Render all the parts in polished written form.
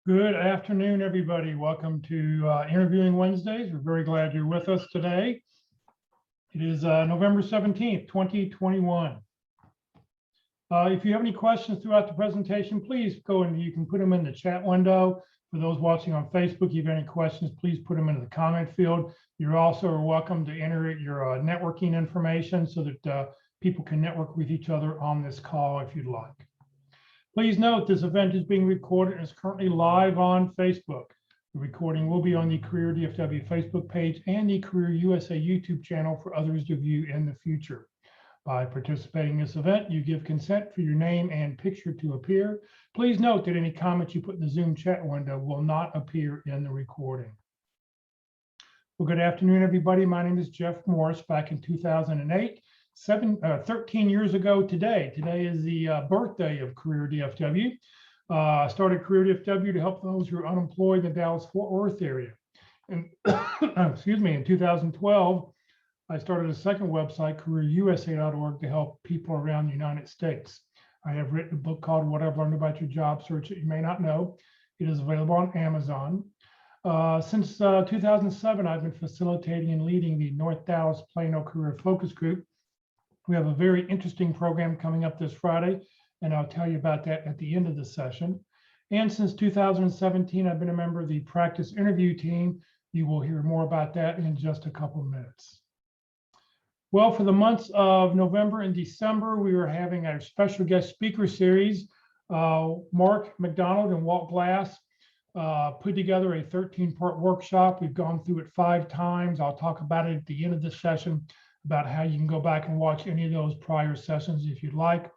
Good afternoon, everybody. Welcome to Interviewing Wednesdays. We're very glad you're with us today. It is November 17th, 2021. If you have any questions throughout the presentation, please go and you can put them in the chat window. For those watching on Facebook, if you have any questions, please put them into the comment field. You're also welcome to enter your networking information so that people can network with each other on this call if you'd like. Please note this event is being recorded and is currently live on Facebook. The recording will be on the Career DFW Facebook page and the Career USA YouTube channel for others to view in the future. By participating in this event, you give consent for your name and picture to appear. Please note that any comments you put in the Zoom chat window will not appear in the recording. Well, good afternoon, everybody. My name is Jeff Morris. Back in 2008, 13 years ago today. Today is the birthday of Career DFW. I started Career DFW to help those who are unemployed in the Dallas-Fort Worth area. And excuse me, in 2012, I started a second website, careerusa.org, to help people around the United States. I have written a book called What I've Learned About Your Job Search That You May Not Know. It is available on Amazon. Since 2007, I've been facilitating and leading the North Dallas Plano Career Focus Group. We have a very interesting program coming up this Friday, and I'll tell you about that at the end of the session. And since 2017, I've been a member of the practice interview team. You will hear more about that in just a couple of minutes. Well, for the months of November and December, we are having our special guest speaker series. Mark McDonald and Walt Glass put together a 13-part workshop. We've gone through it 5 times. I'll talk about it at the end of the session, about how you can go back and watch any of those prior sessions if you'd like.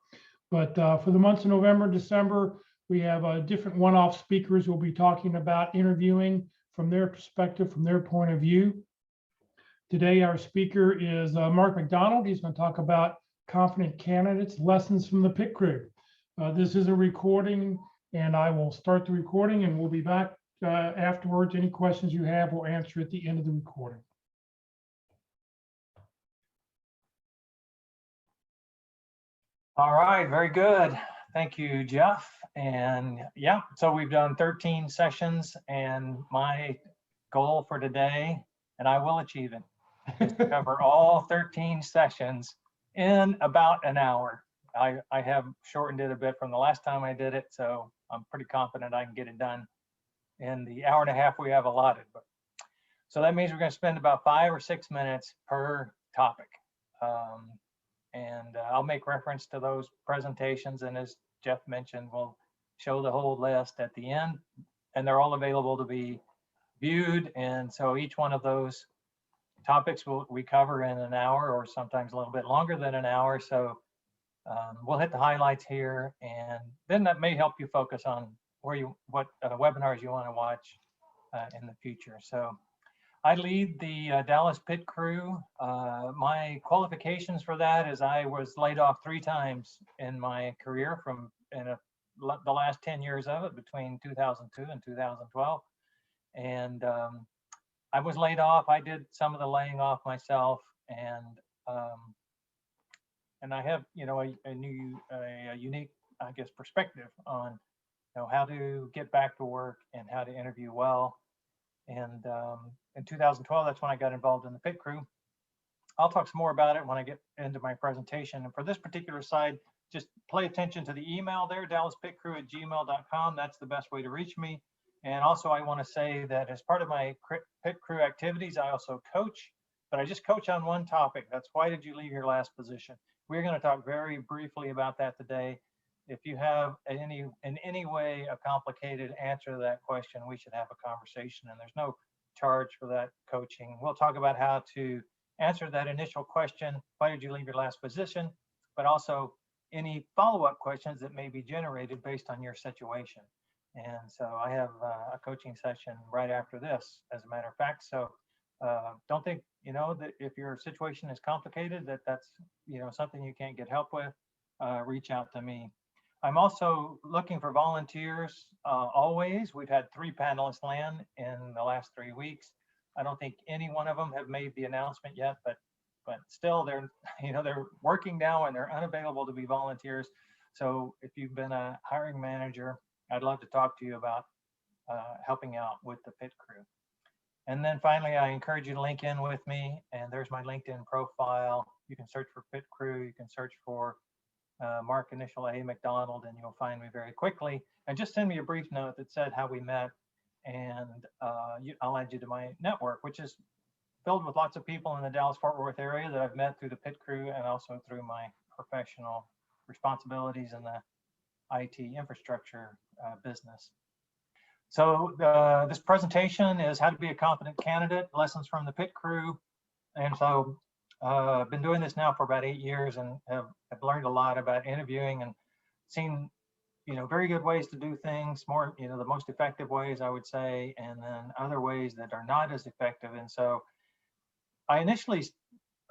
But for the months of November and December, we have different one-off speakers who will be talking about interviewing from their perspective, from their point of view. Today, our speaker is Mark McDonald. He's going to talk about confident candidates, lessons from the pit crew. This is a recording, and I will start the recording, and we'll be back afterwards. Any questions you have, we'll answer at the end of the recording. All right, very good. Thank you, Jeff. And yeah, so we've done 13 sessions, and my goal for today, and I will achieve it, is to cover all 13 sessions in about an hour. I have shortened it a bit from the last time I did it, so I'm pretty confident I can get it done in the hour and a half we have allotted. So that means we're going to spend about 5 or 6 minutes per topic. And I'll make reference to those presentations, and as Jeff mentioned, we'll show the whole list at the end, and they're all available to be viewed. And so each one of those topics we cover in an hour, or sometimes a little bit longer than an hour. So we'll hit the highlights here, and then that may help you focus on what webinars you want to watch in the future. So I lead the Dallas Pit Crew. My qualifications for that is I was laid off 3 times in my career the last 10 years of it, between 2002 and 2012. And I was laid off. I did some of the laying off myself, and I have, a unique, I guess, perspective on, how to get back to work and how to interview well. And in 2012, that's when I got involved in the pit crew. I'll talk some more about it when I get into my presentation. And for this particular side, just pay attention to the email there, dallaspitcrew@gmail.com. That's the best way to reach me. And also, I want to say that as part of my pit crew activities, I also coach, but I just coach on one topic. That's why did you leave your last position? We're going to talk very briefly about that today. If you have in any way a complicated answer to that question, we should have a conversation, and there's no charge for that coaching. We'll talk about how to answer that initial question, why did you leave your last position, but also any follow-up questions that may be generated based on your situation. And so I have a coaching session right after this, as a matter of fact. So don't think, that if your situation is complicated, that's, something you can't get help with, reach out to me. I'm also looking for volunteers always. We've had 3 panelists land in the last 3 weeks. I don't think any one of them have made the announcement yet, but still they're working now and they're unavailable to be volunteers. So if you've been a hiring manager, I'd love to talk to you about helping out with the pit crew. And then finally, I encourage you to link in with me. And there's my LinkedIn profile. You can search for pit crew. You can search for Mark initial A McDonald, and you'll find me very quickly. And just send me a brief note that said how we met, and I'll add you to my network, which is filled with lots of people in the Dallas-Fort Worth area that I've met through the pit crew and also through my professional responsibilities in the IT infrastructure business. So this presentation is how to be a confident candidate, lessons from the pit crew. And so I've been doing this now for about 8 years and have learned a lot about interviewing and seen, very good ways to do things, more, the most effective ways, I would say, and then other ways that are not as effective. And so I initially,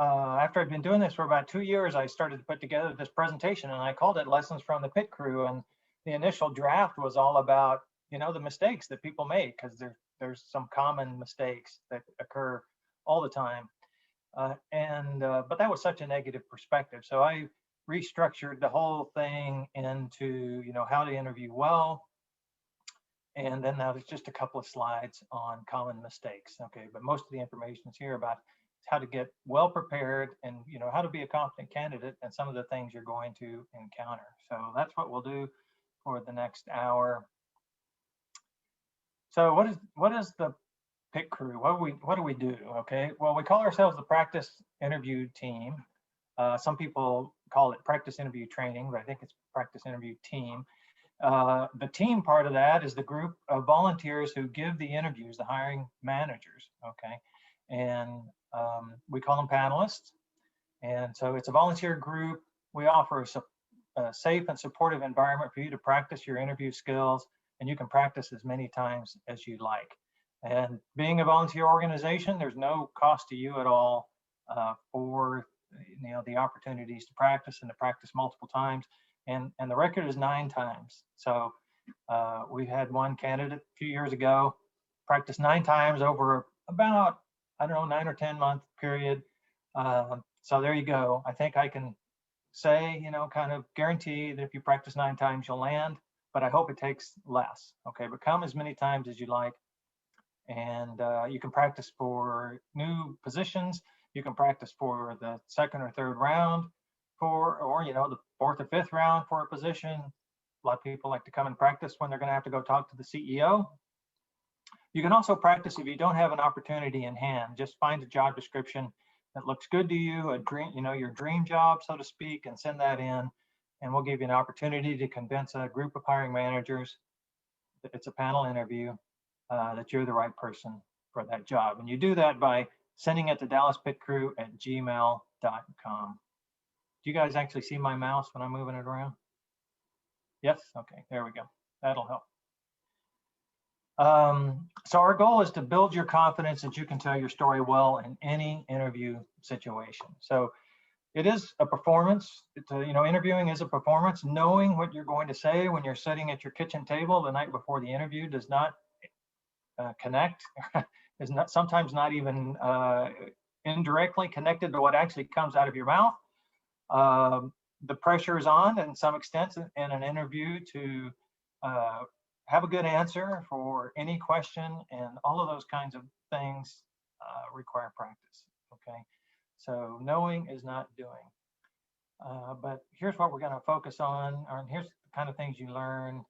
after I'd been doing this for about 2 years, I started to put together this presentation, and I called it Lessons from the Pit Crew. And the initial draft was all about, the mistakes that people make, because there's some common mistakes that occur all the time. But that was such a negative perspective. So I restructured the whole thing into, how to interview well. And then now there's just a couple of slides on common mistakes. Okay, but most of the information is here about how to get well prepared and, how to be a confident candidate and some of the things you're going to encounter. So that's what we'll do for the next hour. So what is the pit crew? What do we do? Okay, well, we call ourselves the practice interview team. Some people call it practice interview training, but I think it's practice interview team. The team part of that is the group of volunteers who give the interviews, the hiring managers. Okay, and we call them panelists. And so it's a volunteer group. We offer a safe and supportive environment for you to practice your interview skills, and you can practice as many times as you like. And being a volunteer organization, there's no cost to you at all for the opportunities to practice and to practice multiple times. And the record is 9 times. So we had one candidate a few years ago practice 9 times over about, 9 or 10 month period. So there you go. I think I can say, kind of guarantee that if you practice 9 times, you'll land, but I hope it takes less. Okay, but come as many times as you like. And you can practice for new positions. You can practice for the 2nd or 3rd round or the 4th or 5th round for a position. A lot of people like to come and practice when they're going to have to go talk to the CEO. You can also practice if you don't have an opportunity in hand. Just find a job description that looks good to you, a dream, your dream job, so to speak, and send that in. And we'll give you an opportunity to convince a group of hiring managers that it's a panel interview, that you're the right person for that job. And you do that by sending it to dallaspitcrew@gmail.com. Do you guys actually see my mouse when I'm moving it around? Yes? Okay, there we go. That'll help. So our goal is to build your confidence that you can tell your story well in any interview situation. So it is a performance. Interviewing is a performance. Knowing what you're going to say when you're sitting at your kitchen table the night before the interview does not connect, is not sometimes not even indirectly connected to what actually comes out of your mouth. The pressure is on, in some extent, in an interview to have a good answer for any question, and all of those kinds of things require practice. Okay, so knowing is not doing. But here's what we're going to focus on, and here's the kind of things you learn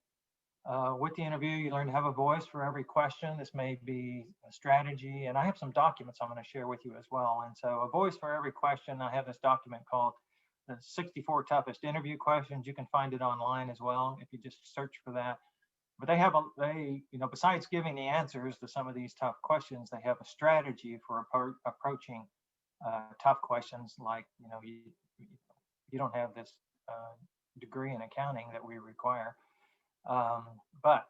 with the interview. You learn to have a voice for every question. This may be a strategy, and I have some documents I'm going to share with you as well. And so a voice for every question. I have this document called the 64 toughest interview questions. You can find it online as well if you just search for that. But besides giving the answers to some of these tough questions, they have a strategy for approaching tough questions, like, you don't have this degree in accounting that we require. But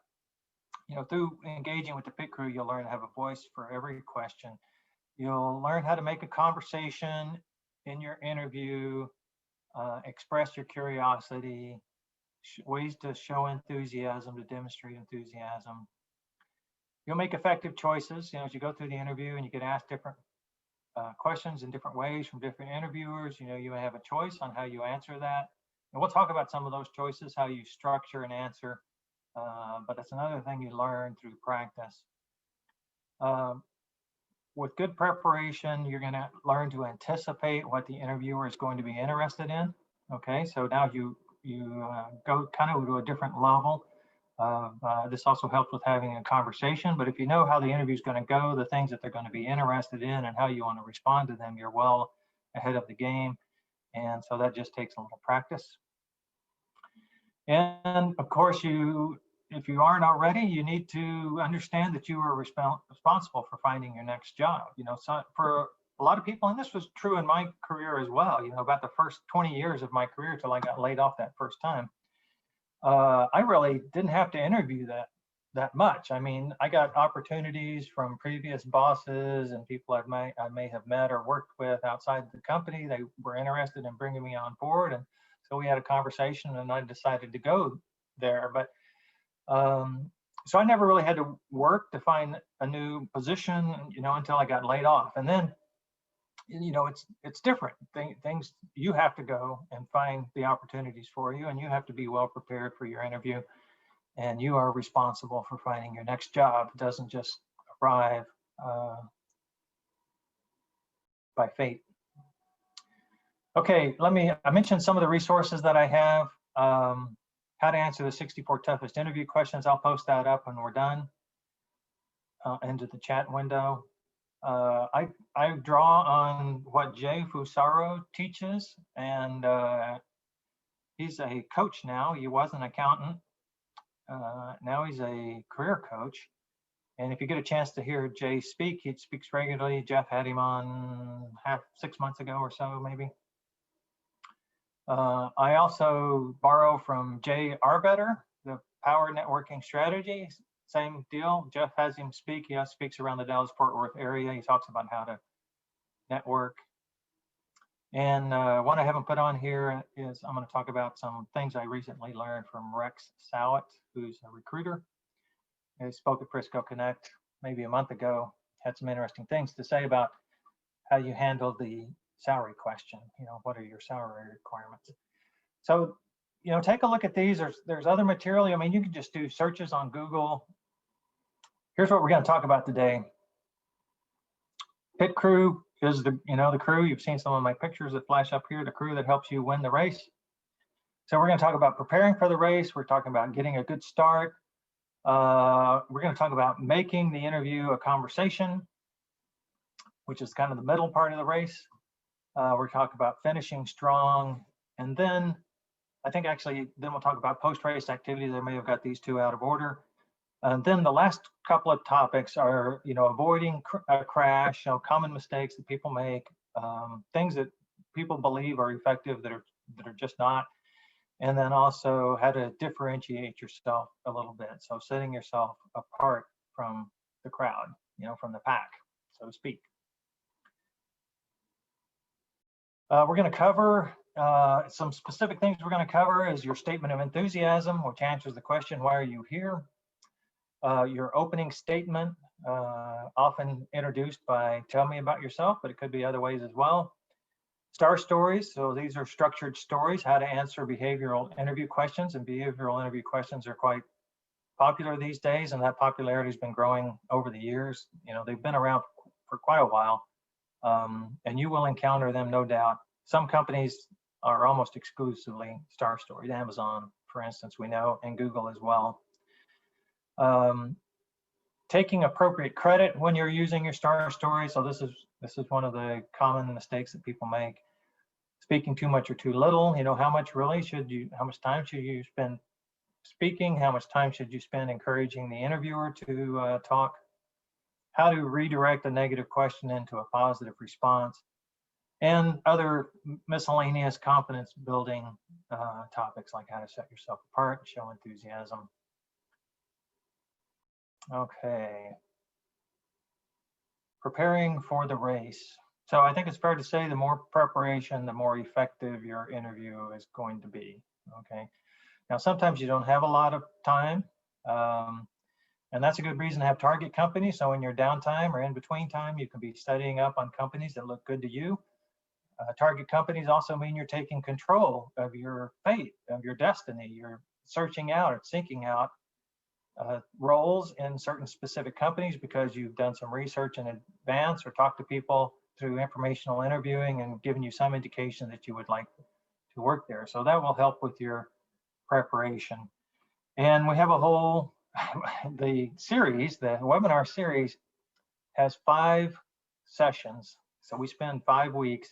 through engaging with the pit crew, you'll learn to have a voice for every question. You'll learn how to make a conversation in your interview, express your curiosity, ways to show enthusiasm, to demonstrate enthusiasm. You'll make effective choices, as you go through the interview, and you get asked different questions in different ways from different interviewers. You may have a choice on how you answer that. And we'll talk about some of those choices, how you structure an answer, but it's another thing you learn through practice. Um, with good preparation, you're going to learn to anticipate what the interviewer is going to be interested in. Okay, so now you go kind of to a different level. This also helps with having a conversation, but if you know how the interview is going to go, the things that they're going to be interested in and how you want to respond to them, you're well ahead of the game. And so that just takes a little practice. And of course, if you aren't already, you need to understand that you are responsible for finding your next job. So for a lot of people, and this was true in my career as well, about the first 20 years of my career till I got laid off that first time, I really didn't have to interview that much. I mean, I got opportunities from previous bosses and people I may have met or worked with outside the company. They were interested in bringing me on board, and so we had a conversation, and I decided to go there. But so I never really had to work to find a new position, until I got laid off. And then, it's different. Things you have to go and find the opportunities for you, and you have to be well prepared for your interview. And you are responsible for finding your next job. It doesn't just arrive by fate. Okay, I mentioned some of the resources that I have. How to answer the 64 toughest interview questions. I'll post that up when we're done into the chat window. I draw on what Jay Fusaro teaches, and he's a coach now. He was an accountant. Now he's a career coach. And if you get a chance to hear Jay speak, he speaks regularly. Jeff had him on 6 months ago or so, maybe. I also borrow from Jay Arbetter, the Power Networking Strategy. Same deal. Jeff has him speak. He speaks around the Dallas-Fort Worth area. He talks about how to network. And what I haven't put on here is I'm going to talk about some things I recently learned from Rex Sowett, who's a recruiter. He spoke at Frisco Connect maybe a month ago. Had some interesting things to say about how you handle the salary question. What are your salary requirements? So, take a look at these. There's other material. I mean, you can just do searches on Google. Here's what we're going to talk about today. Pit crew is the crew. You've seen some of my pictures that flash up here, the crew that helps you win the race. So we're going to talk about preparing for the race. We're talking about getting a good start. We're going to talk about making the interview a conversation, which is kind of the middle part of the race. We're talking about finishing strong. And then then we'll talk about post-race activities. I may have got these two out of order. And then the last couple of topics are, avoiding a crash, common mistakes that people make, things that people believe are effective that are just not. And then also how to differentiate yourself a little bit. So setting yourself apart from the crowd, from the pack, so to speak. We're going to cover some specific things. We're going to cover is your statement of enthusiasm, which answers the question, why are you here? Your opening statement, often introduced by tell me about yourself, but it could be other ways as well. Star stories, so these are structured stories, how to answer behavioral interview questions, and behavioral interview questions are quite popular these days, and that popularity has been growing over the years. They've been around for quite a while, and you will encounter them, no doubt. Some companies are almost exclusively star stories. Amazon, for instance, we know, and Google as well. Taking appropriate credit when you're using your star story. So this is one of the common mistakes that people make. Speaking too much or too little. How much time should you spend speaking? How much time should you spend encouraging the interviewer to talk? How to redirect a negative question into a positive response, and other miscellaneous confidence building topics like how to set yourself apart and show enthusiasm. Okay. Preparing for the race. So I think it's fair to say the more preparation, the more effective your interview is going to be. Okay. Now, sometimes you don't have a lot of time, and that's a good reason to have target companies. So in your downtime or in between time, you can be studying up on companies that look good to you. Target companies also mean you're taking control of your fate, of your destiny. You're searching out or seeking out roles in certain specific companies because you've done some research in advance or talked to people through informational interviewing and given you some indication that you would like to work there. So that will help with your preparation. And we have a whole, the webinar series has 5 sessions. So we spend 5 weeks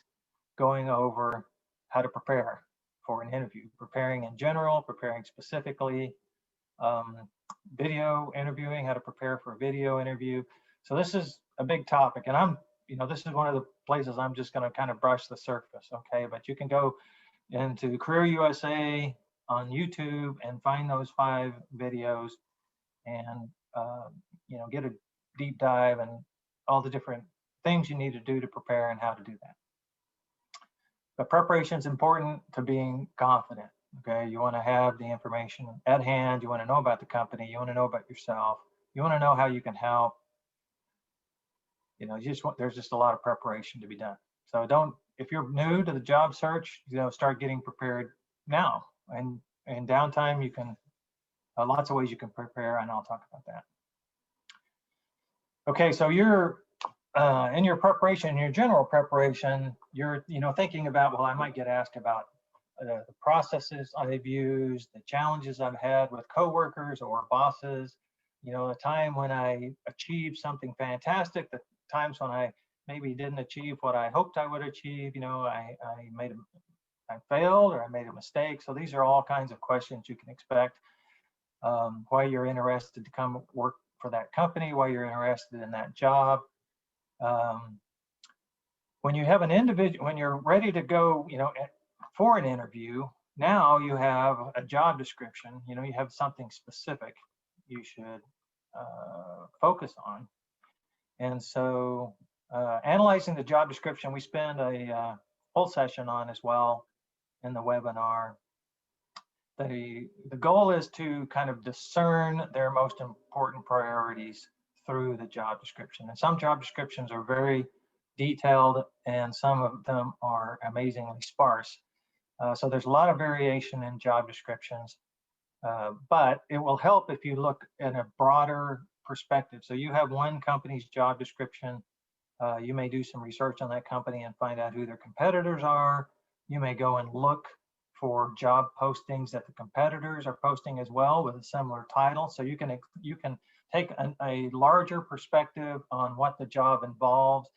going over how to prepare for an interview, preparing in general, preparing specifically, video interviewing, how to prepare for a video interview. So this is a big topic, and this is one of the places I'm just going to kind of brush the surface, okay? But you can go into Career USA on YouTube and find those 5 videos and get a deep dive and all the different things you need to do to prepare and how to do that. But preparation is important to being confident. Okay, you want to have the information at hand. You want to know about the company. You want to know about yourself. You want to know how you can help. There's just a lot of preparation to be done. So if you're new to the job search, start getting prepared now. And in downtime, you can, lots of ways you can prepare, and I'll talk about that. Okay, so you're in your preparation, in your general preparation, you're thinking about, well, I might get asked about the processes I've used, the challenges I've had with coworkers or bosses, the time when I achieved something fantastic, the times when I maybe didn't achieve what I hoped I would achieve, I failed or I made a mistake. So these are all kinds of questions you can expect. Why you're interested to come work for that company, why you're interested in that job. When you have an individual, when you're ready to go, for an interview, now you have a job description, you have something specific you should focus on. And so analyzing the job description, we spend a whole session on as well in the webinar. The goal is to kind of discern their most important priorities through the job description. And some job descriptions are very detailed and some of them are amazingly sparse. So there's a lot of variation in job descriptions, but it will help if you look at a broader perspective. So you have one company's job description. You may do some research on that company and find out who their competitors are. You may go and look for job postings that the competitors are posting as well with a similar title. So you can take a larger perspective on what the job involves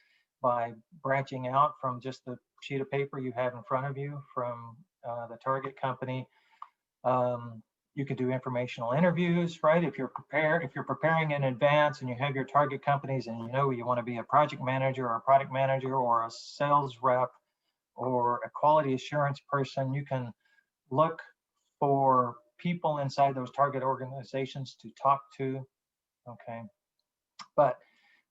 by branching out from just the sheet of paper you have in front of you from the target company. You could do informational interviews, right? If you're preparing in advance and you have your target companies and you want to be a project manager or a product manager or a sales rep or a quality assurance person, you can look for people inside those target organizations to talk to, okay? But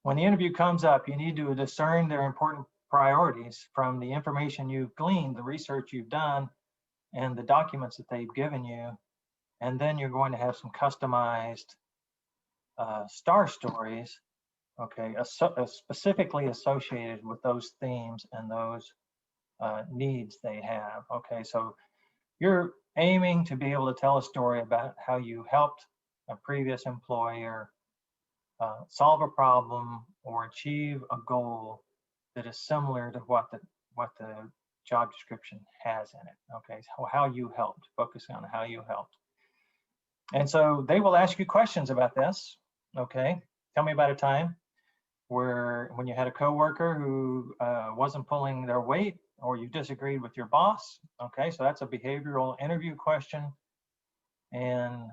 when the interview comes up, you need to discern their important priorities from the information you've gleaned, the research you've done, and the documents that they've given you. And then you're going to have some customized star stories, okay, specifically associated with those themes and those needs they have, okay? So you're aiming to be able to tell a story about how you helped a previous employer solve a problem or achieve a goal that is similar to what the job description has in it, okay? So how you helped, focus on how you helped. And so they will ask you questions about this, okay? Tell me about a time when you had a coworker who wasn't pulling their weight or you disagreed with your boss, okay? So that's a behavioral interview question. And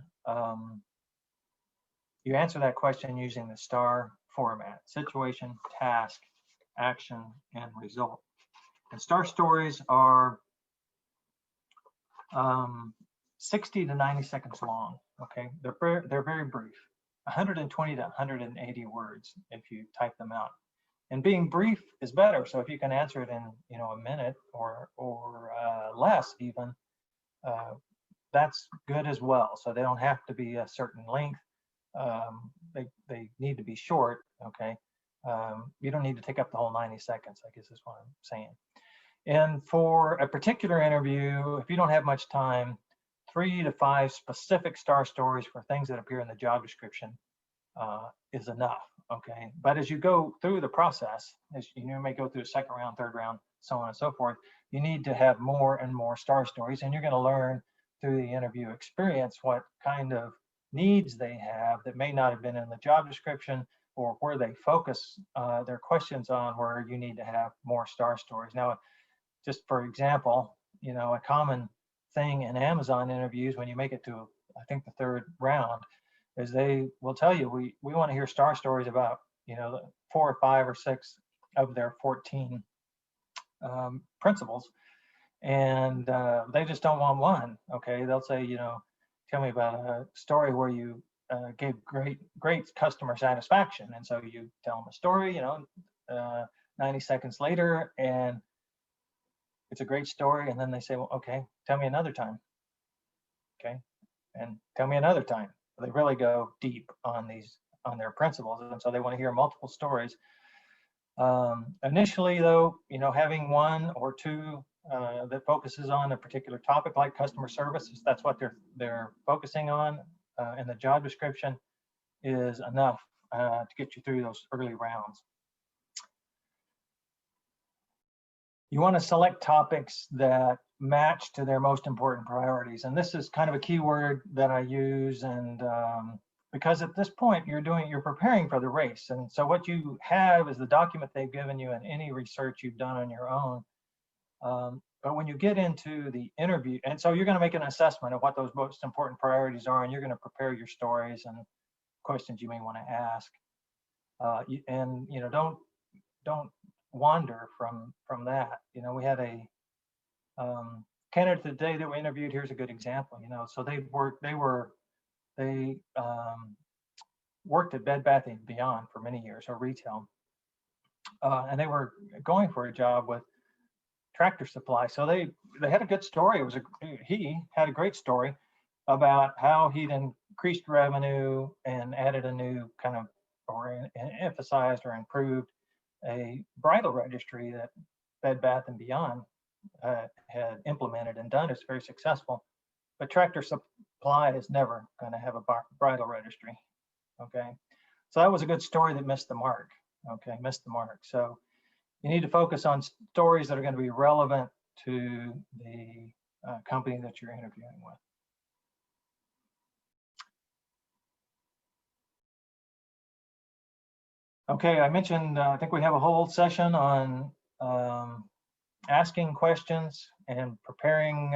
you answer that question using the STAR format: situation, task, action, and result. And STAR stories are 60 to 90 seconds long, okay? They're very brief, 120 to 180 words if you type them out. And being brief is better. So if you can answer it in a minute or less even, that's good as well. So they don't have to be a certain length. They need to be short, okay? You don't need to take up the whole 90 seconds, I guess is what I'm saying. And for a particular interview, if you don't have much time, 3 to 5 specific star stories for things that appear in the job description is enough. Okay, but as you go through the process, as you may go through a second round, third round, so on and so forth, you need to have more and more star stories, and you're going to learn through the interview experience what kind of needs they have that may not have been in the job description, or where they focus their questions on, where you need to have more star stories. Now, just for example, a common thing in Amazon interviews when you make it to, I think, the third round, is they will tell you, we want to hear star stories about, 4 or 5 or 6 of their 14 principles, and they just don't want one. Okay, they'll say, tell me about a story where you gave great customer satisfaction, and so you tell them a story, 90 seconds later, and it's a great story, and then they say, well, okay, tell me another time. Okay, and tell me another time. They really go deep on their principles, and so they want to hear multiple stories. Initially, though, having 1 or 2 that focuses on a particular topic, like customer service, that's what they're focusing on in the job description, is enough to get you through those early rounds. You want to select topics that match to their most important priorities. And this is kind of a key word that I use, and because at this point you're preparing for the race. And so what you have is the document they've given you and any research you've done on your own. But when you get into the interview, and so you're going to make an assessment of what those most important priorities are, and you're going to prepare your stories and questions you may want to ask. And don't wander from that. We had a candidate today that we interviewed. Here's a good example. So they worked at Bed Bath & Beyond for many years, or retail, and they were going for a job with Tractor Supply. So they had a good story. He had a great story about how he'd increased revenue and added a new kind of, or emphasized or improved a bridal registry that Bed Bath & Beyond had implemented and done. It's very successful, but Tractor Supply is never going to have a bridal registry. Okay, so that was a good story that missed the mark. Okay, missed the mark. So you need to focus on stories that are going to be relevant to the company that you're interviewing with. Okay, I mentioned, I think we have a whole session on asking questions and preparing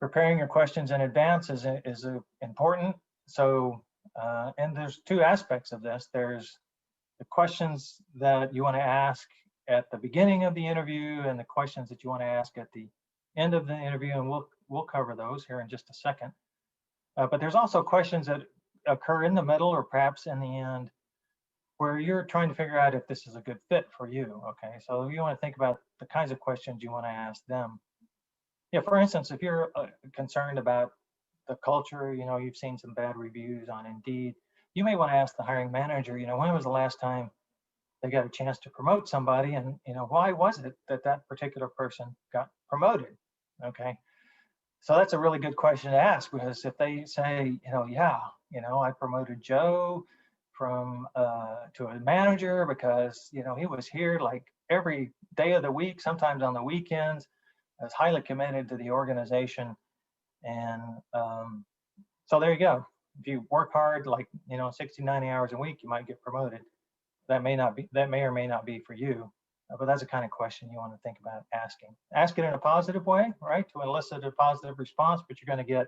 your questions in advance is important. So, and there's 2 aspects of this. There's the questions that you want to ask at the beginning of the interview, and the questions that you want to ask at the end of the interview, and we'll cover those here in just a second. But there's also questions that occur in the middle, or perhaps in the end, where you're trying to figure out if this is a good fit for you. Okay, so you want to think about the kinds of questions you want to ask them. Yeah, for instance, if you're concerned about the culture, you've seen some bad reviews on Indeed, you may want to ask the hiring manager, when was the last time they got a chance to promote somebody, and why was it that particular person got promoted? Okay, so that's a really good question to ask, because if they say, yeah, I promoted Joe from to a manager because he was here like every day of the week, sometimes on the weekends, is highly committed to the organization, and so there you go. If you work hard, like 60, 90 hours a week, you might get promoted. That may or may not be for you, but that's the kind of question you want to think about asking. Ask it in a positive way, right, to elicit a positive response, but you're going to get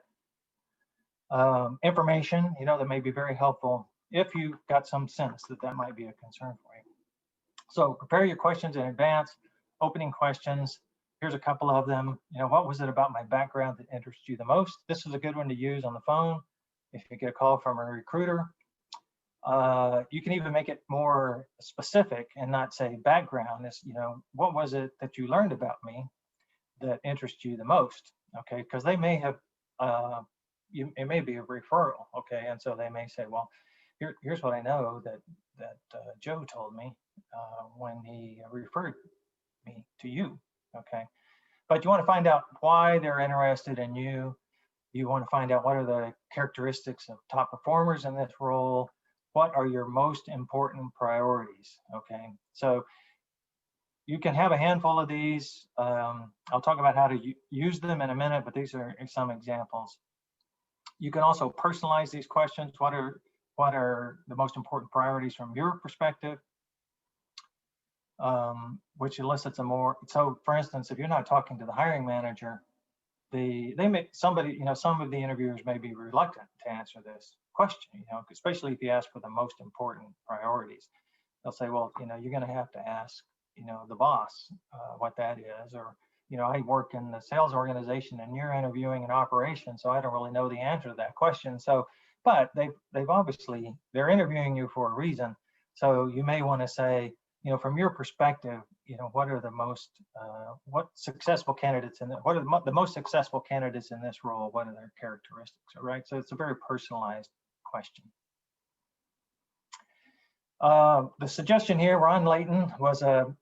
information that may be very helpful if you got some sense that might be a concern for you. So prepare your questions in advance. Opening questions. Here's a couple of them. What was it about my background that interests you the most? This is a good one to use on the phone if you get a call from a recruiter. You can even make it more specific and not say background. It's, what was it that you learned about me that interests you the most? Okay, because they may have, it may be a referral. Okay, and so they may say, well, here's what I know that Joe told me when he referred me to you. Okay, But you want to find out why they're interested in you. You want to find out what are the characteristics of top performers in this role. What are your most important priorities? Okay, so you can have a handful of these. I'll talk about how to use them in a minute, but these are some examples. You can also personalize these questions. What are the most important priorities from your perspective? Which elicits a more, so for instance, if you're not talking to the hiring manager, some of the interviewers may be reluctant to answer this question, especially if you ask for the most important priorities. They'll say, well, you're going to have to ask, the boss what that is, or, I work in the sales organization and you're interviewing an operation, so I don't really know the answer to that question. So, but they've obviously, they're interviewing you for a reason. So you may want to say, from your perspective, what are the most, what successful candidates what are the most successful candidates in this role? What are their characteristics, right? So it's a very personalized question. The suggestion here, Ron Layton was a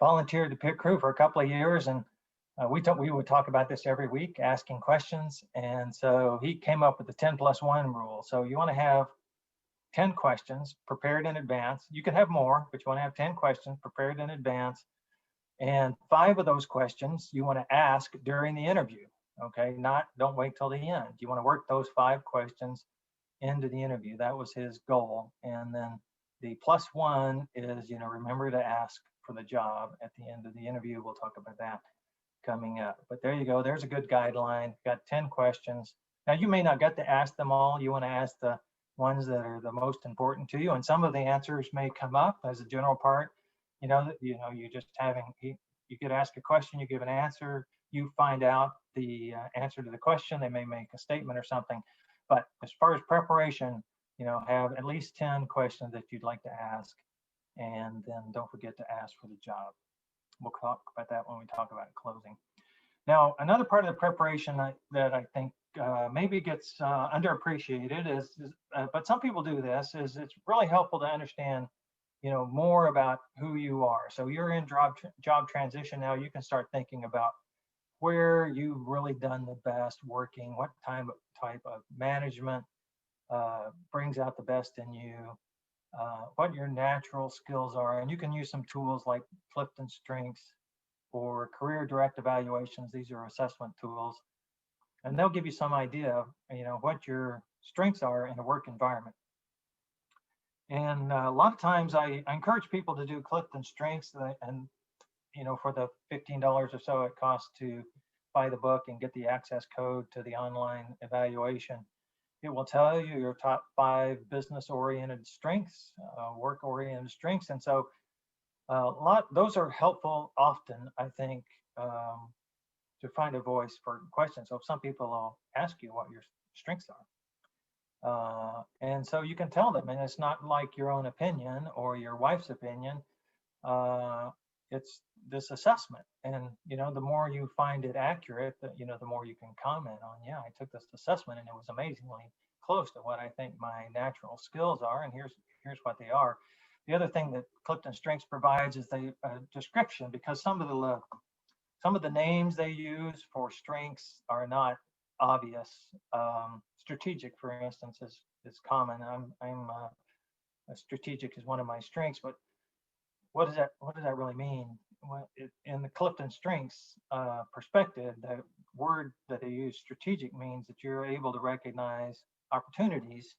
volunteer to pit crew for a couple of years, and we would talk about this every week, asking questions. And so he came up with the 10+1 rule. So you want to have 10 questions prepared in advance. You can have more, but you want to have 10 questions prepared in advance. And 5 of those questions you want to ask during the interview. Okay, don't wait till the end. You want to work those 5 questions into the interview. That was his goal. And then the +1 is, remember to ask for the job at the end of the interview. We'll talk about that coming up. But there you go. There's a good guideline. Got 10 questions. Now, you may not get to ask them all. You want to ask the ones that are the most important to you. And some of the answers may come up as a general part. You just you could ask a question, you give an answer, you find out the answer to the question. They may make a statement or something. But as far as preparation, have at least 10 questions that you'd like to ask. And then don't forget to ask for the job. We'll talk about that when we talk about closing. Now, another part of the preparation that I think maybe gets underappreciated but some people do this, is it's really helpful to understand, more about who you are. So you're in job transition now. You can start thinking about where you've really done the best working, what type of management brings out the best in you, what your natural skills are. And you can use some tools like Clifton Strengths or career direct evaluations. These are assessment tools, and they'll give you some idea of, what your strengths are in a work environment. And a lot of times I encourage people to do Clifton Strengths, and for the $15 or so it costs to buy the book and get the access code to the online evaluation, it will tell you your top 5 business-oriented strengths, work-oriented strengths. And so those are helpful often, I think, to find a voice for questions. So some people will ask you what your strengths are. And so you can tell them, and it's not like your own opinion or your wife's opinion. It's this assessment. And, the more you find it accurate, the more you can comment on, yeah, I took this assessment and it was amazingly close to what I think my natural skills are. And here's what they are. The other thing that Clifton Strengths provides is the description, because some of the names they use for strengths are not obvious. Strategic, for instance, is common. I'm strategic is one of my strengths, but what does that really mean? Well, in the Clifton Strengths perspective, the word that they use, strategic, means that you're able to recognize opportunities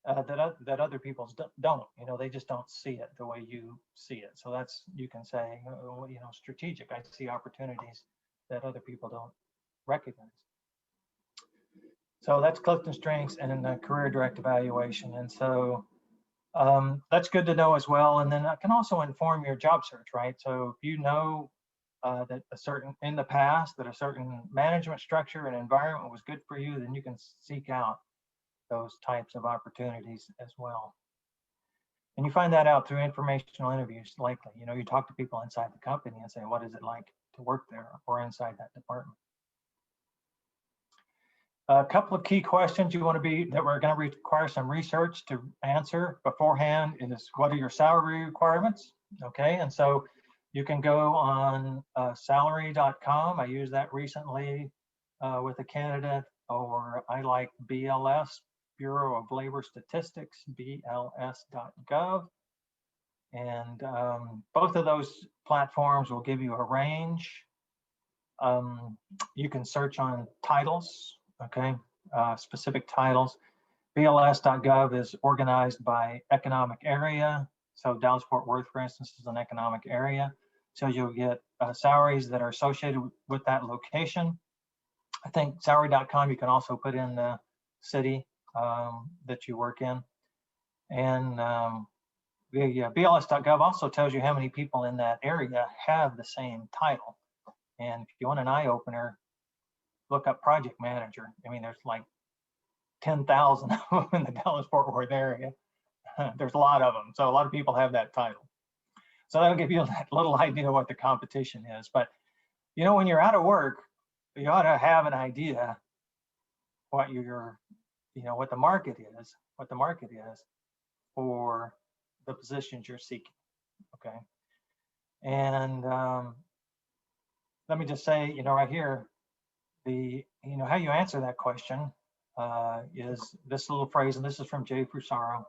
that other people don't. They just don't see it the way you see it. So that's, you can say, strategic. I see opportunities that other people don't recognize. So that's Clifton Strengths and the career direct evaluation. And so that's good to know as well. And then that can also inform your job search, right? So if that in the past that a certain management structure and environment was good for you, then you can seek out those types of opportunities as well. And you find that out through informational interviews, likely. You talk to people inside the company and say, what is it like to work there or inside that department? A couple of key questions that we're going to require some research to answer beforehand is, what are your salary requirements? Okay, and so You can go on salary.com. I used that recently with a candidate, or I like BLS, Bureau of Labor Statistics, bls.gov. And both of those platforms will give you a range. You can search on titles, okay, specific titles. BLS.gov is organized by economic area. So Dallas-Fort Worth, for instance, is an economic area. So you'll get salaries that are associated with that location. I think salary.com, you can also put in the city that you work in. And the BLS.gov also tells you how many people in that area have the same title. And if you want an eye-opener, look up project manager. I mean, there's like 10,000 of them in the Dallas-Fort Worth area. There's a lot of them. So a lot of people have that title. So that'll give you a little idea what the competition is. But, you know, when you're out of work, you ought to have an idea what what the market is for the positions you're seeking, okay? And let me just say, right here, how you answer that question is this little phrase, and this is from Jay Fusaro.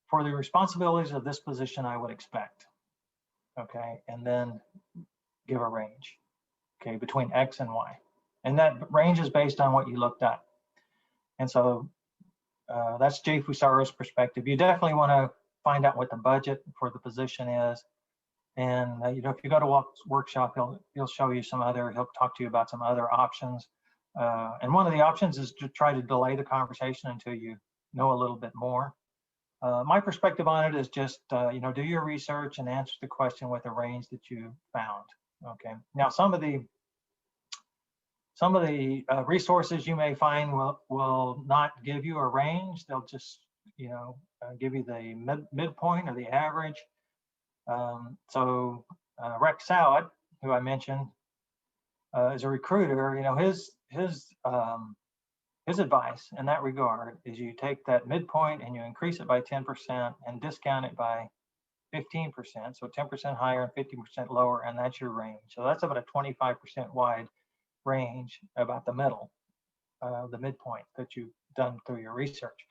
For the responsibilities of this position, I would expect, okay? And then give a range, okay, between X and Y. And that range is based on what you looked at. And so that's Jay Fusaro's perspective. You definitely want to find out what the budget for the position is. And if you go to Walt's workshop, he'll show you he'll talk to you about some other options. And one of the options is to try to delay the conversation until you know a little bit more. My perspective on it is just, do your research and answer the question with the range that you found. Okay. Now, some of the resources you may find will not give you a range. They'll just, give you the midpoint or the average. So Rex Sowett, who I mentioned, is a recruiter. His advice in that regard is you take that midpoint and you increase it by 10% and discount it by 15%. So 10% higher and 50% lower, and that's your range. So that's about a 25% wide range about the middle, the midpoint that you've done through your research.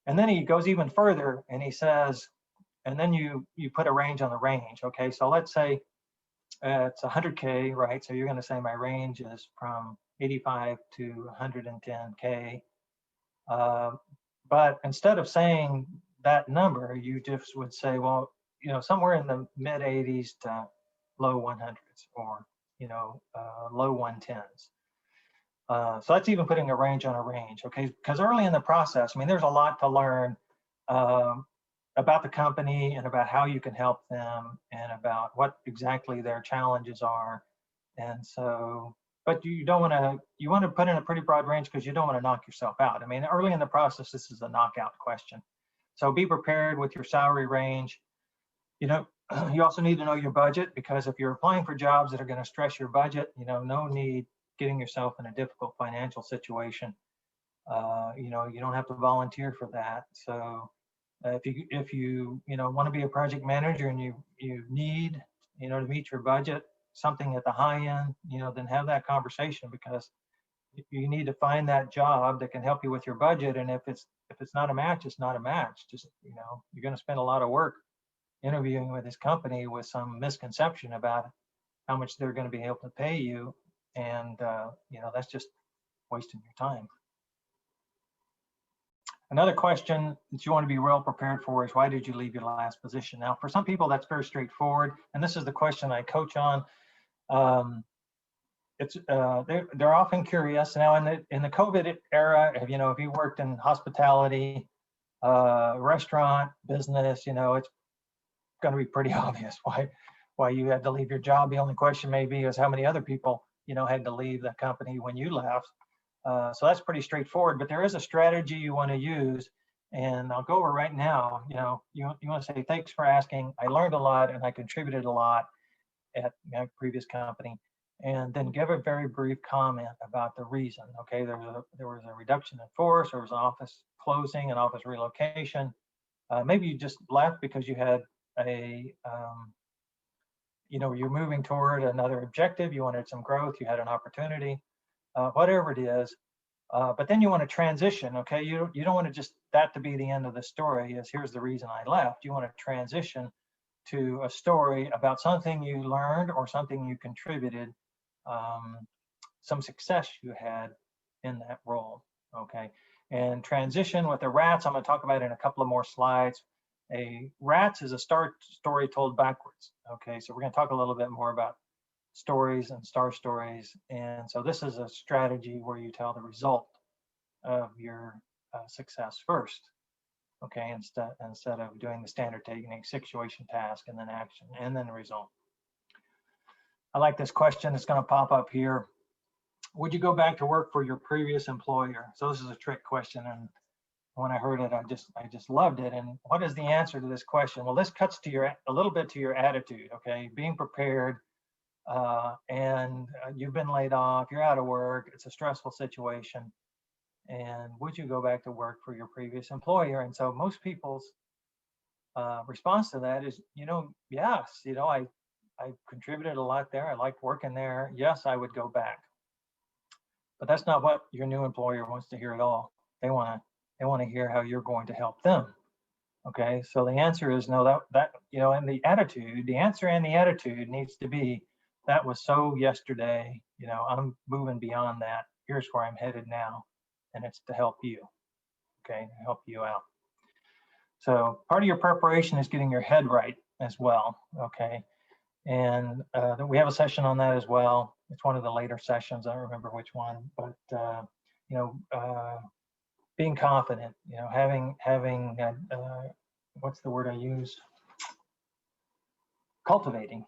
And then he goes even further and he says, and then you put a range on the range. Okay, so let's say it's 100K, right? So you're going to say my range is from 85 to 110K. But instead of saying that number, you just would say, well, somewhere in the mid 80s to low 100s, or low 110s. So that's even putting a range on a range, okay? Because early in the process, I mean, there's a lot to learn about the company and about how you can help them and about what exactly their challenges are. And so, but you want to put in a pretty broad range because you don't want to knock yourself out. I mean, early in the process, this is a knockout question. So be prepared with your salary range. You also need to know your budget, because if you're applying for jobs that are going to stress your budget, no need getting yourself in a difficult financial situation. You don't have to volunteer for that. So if you want to be a project manager and you need to meet your budget, something at the high end, then have that conversation, because you need to find that job that can help you with your budget. And if it's not a match, it's not a match. Just you're going to spend a lot of work interviewing with this company with some misconception about how much they're going to be able to pay you, and that's just wasting your time. Another question that you want to be well prepared for is, why did you leave your last position? Now, for some people, that's very straightforward, and this is the question I coach on. They're often curious. Now, in the COVID era, if you worked in hospitality, restaurant business, it's going to be pretty obvious why you had to leave your job. The only question maybe is how many other people had to leave the company when you left. So that's pretty straightforward, but there is a strategy you want to use, and I'll go over right now. You want to say, thanks for asking. I learned a lot and I contributed a lot at my previous company, and then give a very brief comment about the reason. Okay, there was a reduction in force, there was an office closing, an office relocation. Maybe you just left because you had you're moving toward another objective, you wanted some growth, you had an opportunity, whatever it is. But then you want to transition, okay? You don't want to just that to be the end of the story is here's the reason I left. You want to transition to a story about something you learned or something you contributed, some success you had in that role, okay? And transition with the rats, I'm going to talk about in a couple of more slides. A rats is a story told backwards, okay? So we're going to talk a little bit more about stories and star stories. And so this is a strategy where you tell the result of your success first, okay, instead of doing the standard technique, situation, task, and then action, and then the result. I like this question. It's going to pop up here. Would you go back to work for your previous employer? So this is a trick question, and when I heard it, I just loved it. And what is the answer to this question? Well, this cuts to a little bit to your attitude, okay? Being prepared, and you've been laid off, you're out of work, it's a stressful situation. And would you go back to work for your previous employer? And so most people's response to that is, yes, I contributed a lot there. I liked working there. Yes, I would go back. But that's not what your new employer wants to hear at all. They want to hear how you're going to help them. Okay, so the answer is no. And the answer and the attitude needs to be, that was so yesterday. I'm moving beyond that. Here's where I'm headed now, and it's to help you. Okay, to help you out. So part of your preparation is getting your head right as well. Okay, and we have a session on that as well. It's one of the later sessions. I don't remember which one, but being confident. Having what's the word I use? Cultivating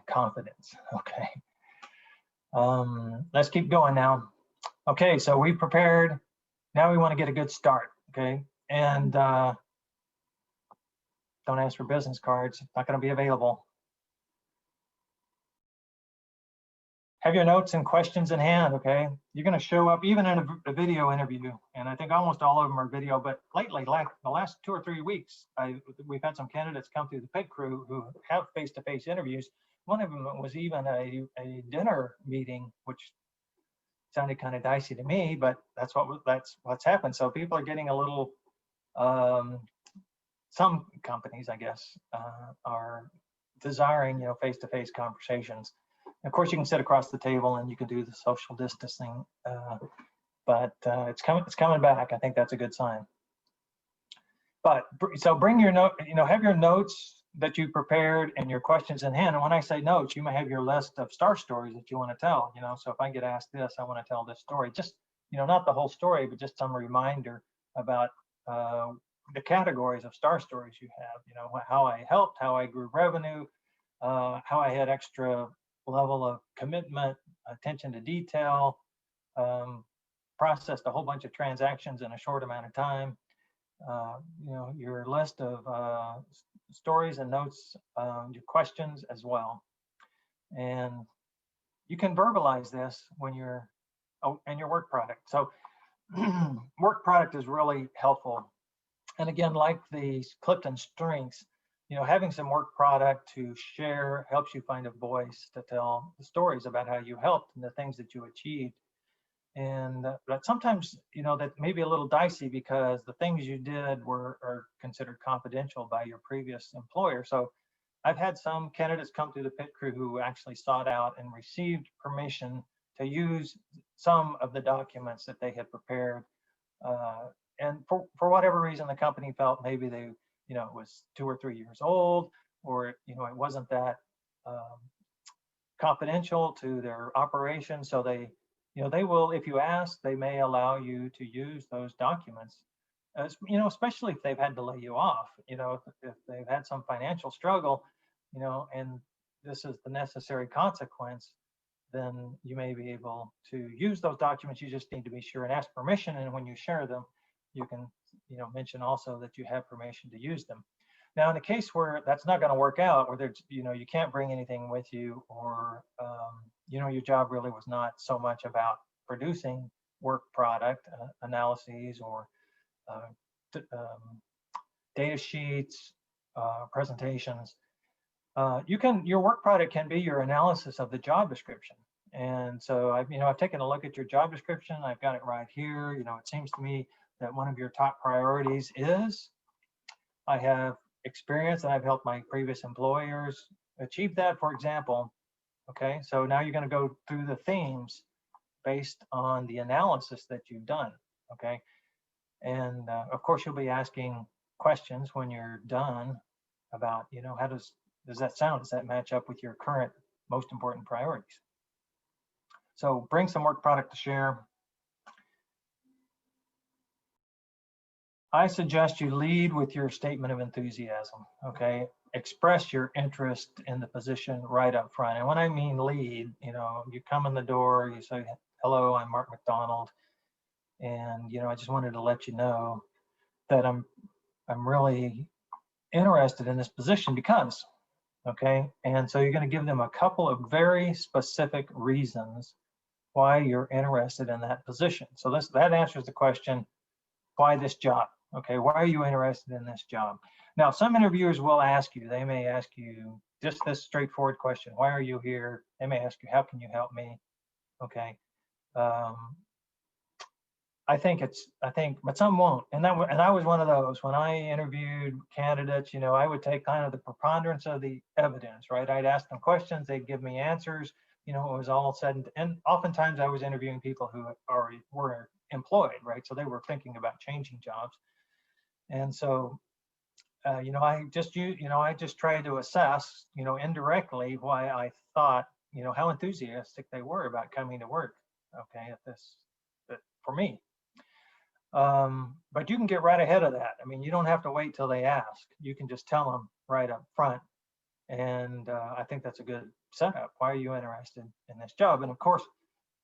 confidence. Okay. Let's keep going now. Okay, so we prepared. Now we want to get a good start. Okay, and don't ask for business cards. It's not going to be available. Have your notes and questions in hand, okay? You're going to show up even in a video interview, and I think almost all of them are video, but lately, like the last 2 or 3 weeks, we've had some candidates come through the pit crew who have face-to-face interviews. One of them was even a dinner meeting, which sounded kind of dicey to me, but that's what's happened. So people are getting a little, some companies, I guess, are desiring, face-to-face conversations. Of course, you can sit across the table and you can do the social distancing, but it's coming back. I think that's a good sign. But so bring your note, have your notes that you prepared and your questions in hand. And when I say notes, you may have your list of star stories that you want to tell. So if I get asked this, I want to tell this story. Just not the whole story, but just some reminder about the categories of star stories you have. How I helped, how I grew revenue, how I had extra level of commitment, attention to detail, processed a whole bunch of transactions in a short amount of time. Your list of stories and notes, your questions as well. And you can verbalize this when you're in your work product. So work product is really helpful. And again, like the Clifton strengths, having some work product to share helps you find a voice to tell the stories about how you helped and the things that you achieved. And but sometimes, that may be a little dicey because the things you did are considered confidential by your previous employer. So I've had some candidates come through the pit crew who actually sought out and received permission to use some of the documents that they had prepared. And for whatever reason, the company felt maybe they, it was 2 or 3 years old, or, it wasn't that confidential to their operation. So they will, if you ask, they may allow you to use those documents, as, especially if they've had to lay you off, if they've had some financial struggle, and this is the necessary consequence, then you may be able to use those documents. You just need to be sure and ask permission. And when you share them, you can, mention also that you have permission to use them. Now, in a case where that's not going to work out, or there's, you can't bring anything with you, or, your job really was not so much about producing work product analyses or data sheets, presentations, Your work product can be your analysis of the job description. And so I've taken a look at your job description. I've got it right here. It seems to me that one of your top priorities is, I have experience and I've helped my previous employers achieve that, for example. Okay, so now you're going to go through the themes based on the analysis that you've done. Okay, and of course you'll be asking questions when you're done about, how does that sound? Does that match up with your current most important priorities? So bring some work product to share. I suggest you lead with your statement of enthusiasm. Okay, express your interest in the position right up front. And when I mean lead, you come in the door, you say, "Hello, I'm Mark McDonald, and I just wanted to let you know that I'm really interested in this position because," okay? And so you're going to give them a couple of very specific reasons why you're interested in that position. So that answers the question, why this job? Okay, why are you interested in this job? Now, some interviewers will ask you, they may ask you just this straightforward question, why are you here? They may ask you, how can you help me? Okay. But some won't. And I was one of those. When I interviewed candidates, I would take kind of the preponderance of the evidence, right? I'd ask them questions, they'd give me answers, it was all said. And oftentimes I was interviewing people who already were employed, right? So they were thinking about changing jobs. And so, I just tried to assess, indirectly why I thought, how enthusiastic they were about coming to work, okay, for me. But you can get right ahead of that. I mean, you don't have to wait till they ask. You can just tell them right up front. And I think that's a good setup. Why are you interested in this job? And of course,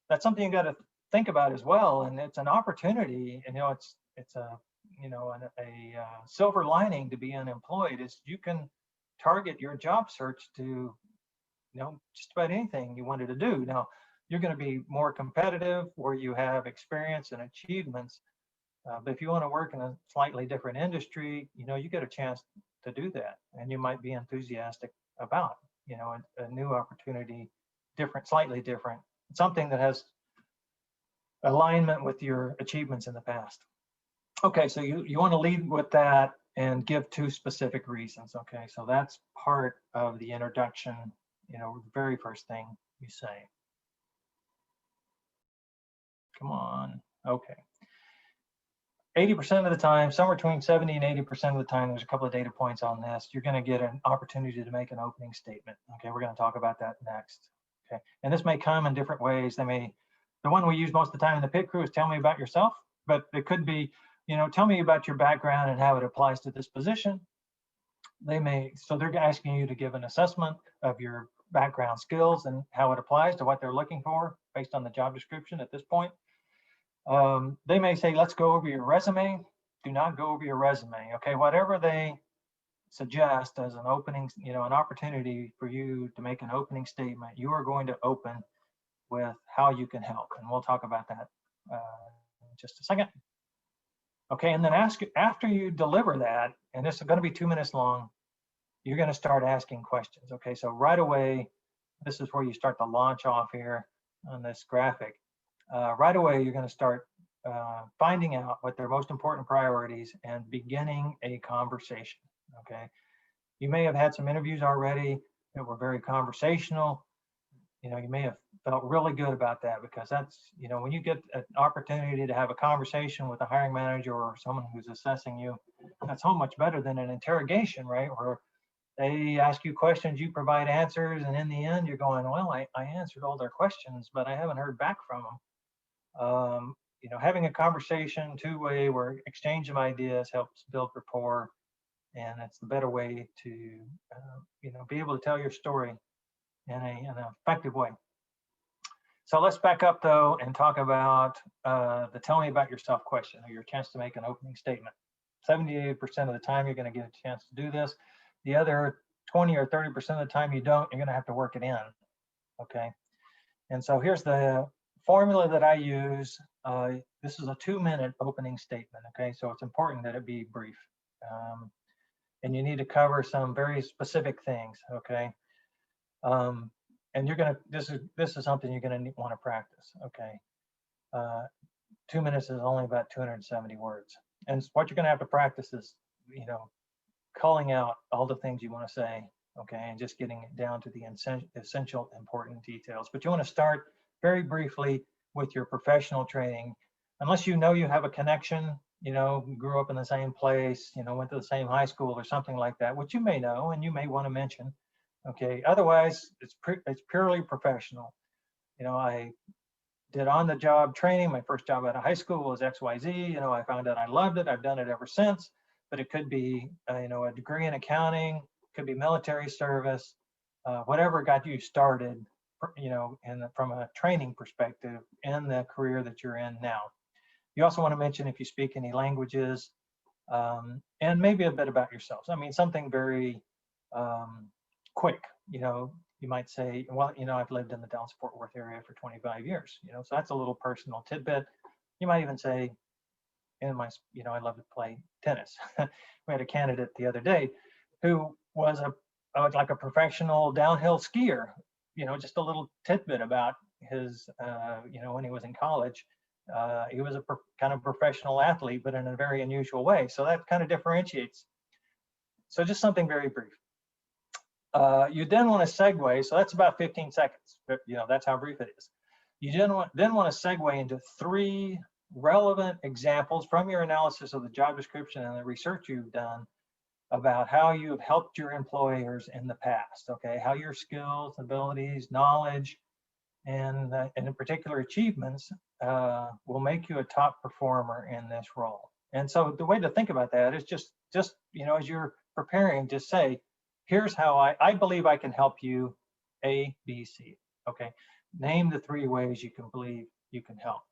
that's something you got to think about as well. And it's an opportunity. And it's a silver lining to be unemployed is you can target your job search to just about anything you wanted to do. Now, you're going to be more competitive where you have experience and achievements. But if you want to work in a slightly different industry, you get a chance to do that, and you might be enthusiastic about, a new opportunity, slightly different, something that has alignment with your achievements in the past. Okay, so you want to lead with that and give 2 specific reasons. Okay, so that's part of the introduction, the very first thing you say. Come on. Okay. 80% of the time, somewhere between 70 and 80% of the time, there's a couple of data points on this, you're going to get an opportunity to make an opening statement. Okay, we're going to talk about that next. Okay, and this may come in different ways. The one we use most of the time in the pit crew is tell me about yourself, but it could be, tell me about your background and how it applies to this position. So they're asking you to give an assessment of your background skills and how it applies to what they're looking for based on the job description at this point. They may say, let's go over your resume. Do not go over your resume. Okay, whatever they suggest as an opening, an opportunity for you to make an opening statement, you are going to open with how you can help. And we'll talk about that in just a second. Okay, and then after you deliver that, and this is going to be 2 minutes long, you're going to start asking questions. Okay, so right away, this is where you start to launch off here on this graphic. Right away, you're going to start finding out what their most important priorities and beginning a conversation. Okay, you may have had some interviews already that were very conversational. You may have felt really good about that because that's, when you get an opportunity to have a conversation with a hiring manager or someone who's assessing you, that's so much better than an interrogation, right? Where they ask you questions, you provide answers, and in the end, you're going, well, I answered all their questions, but I haven't heard back from them. Having a conversation two-way where exchange of ideas helps build rapport, and it's the better way to, be able to tell your story in an effective way. So let's back up though and talk about the tell me about yourself question, or your chance to make an opening statement. 78% of the time you're going to get a chance to do this. The other 20 or 30% of the time you don't, you're going to have to work it in. Okay. And so here's the formula that I use. This is a 2-minute opening statement. Okay. So it's important that it be brief. and you need to cover some very specific things, okay? And this is something you're gonna want to practice, okay? 2 minutes is only about 270 words. And what you're gonna have to practice is, culling out all the things you want to say, okay, and just getting it down to the essential important details. But you want to start very briefly with your professional training, unless you know you have a connection, grew up in the same place, went to the same high school or something like that, which you may know and you may want to mention, okay. Otherwise, it's purely professional. I did on-the-job training. My first job out of high school was XYZ. I found out I loved it. I've done it ever since. But it could be, a degree in accounting, could be military service, whatever got you started, from a training perspective in the career that you're in now. You also want to mention if you speak any languages, and maybe a bit about yourselves. I mean, something very quick. You might say, well, I've lived in the Dallas-Fort Worth area for 25 years. So that's a little personal tidbit. You might even say, I love to play tennis. We had a candidate the other day who was like a professional downhill skier. Just a little tidbit about his, when he was in college, he was a kind of professional athlete, but in a very unusual way. So that kind of differentiates. So just something very brief. You then want to segue. So that's about 15 seconds. But, that's how brief it is. You then want to segue into 3 relevant examples from your analysis of the job description and the research you've done about how you have helped your employers in the past, okay? How your skills, abilities, knowledge, and in particular achievements will make you a top performer in this role. And so the way to think about that is just as you're preparing, just say, here's how I believe I can help you, A, B, C, okay? Name the 3 ways you can believe you can help.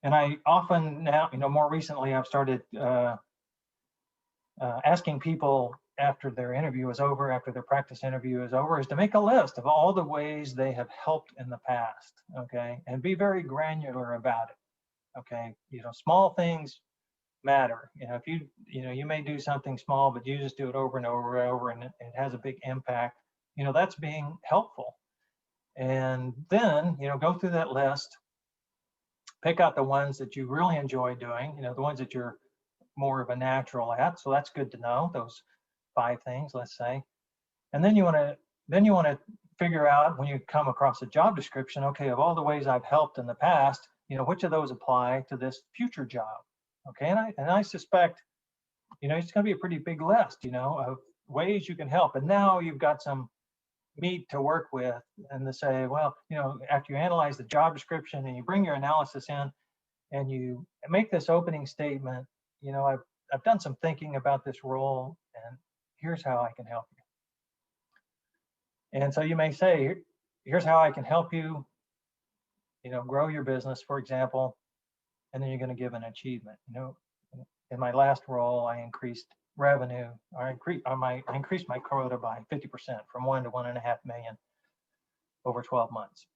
And I often now, more recently, I've started asking people after their interview is over, after their practice interview is over, is to make a list of all the ways they have helped in the past, okay? And be very granular about it, okay? Small things matter. If you may do something small, but you just do it over and over and over, and it has a big impact, that's being helpful. And then, go through that list, pick out the ones that you really enjoy doing, the ones that you're more of a natural at. So that's good to know, those 5 things, let's say. And then you want to figure out, when you come across a job description, okay, of all the ways I've helped in the past, which of those apply to this future job? Okay, and I suspect, it's going to be a pretty big list, of ways you can help. And now you've got some meat to work with, and to say, well, after you analyze the job description and you bring your analysis in and you make this opening statement, I've done some thinking about this role, and here's how I can help you. And so you may say, here's how I can help you, grow your business, for example, and then you're going to give an achievement. In my last role, I increased revenue, or I increased my quota by 50%, from 1 to 1.5 million over 12 months.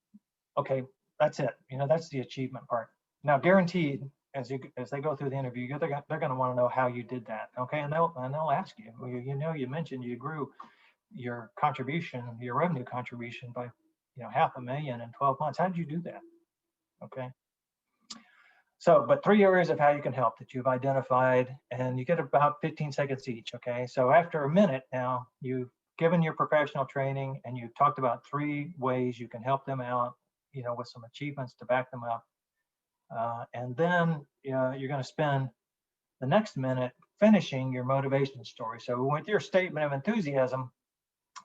Okay, that's it. That's the achievement part. Now, guaranteed, as they go through the interview, they're going to want to know how you did that. Okay, and they'll ask you. You mentioned you grew your revenue contribution by 500,000 in 12 months. How did you do that? Okay. So, but 3 areas of how you can help that you've identified, and you get about 15 seconds each, okay? So after a minute now, you've given your professional training and you've talked about 3 ways you can help them out, with some achievements to back them up. And then you're going to spend the next minute finishing your motivation story. So with your statement of enthusiasm,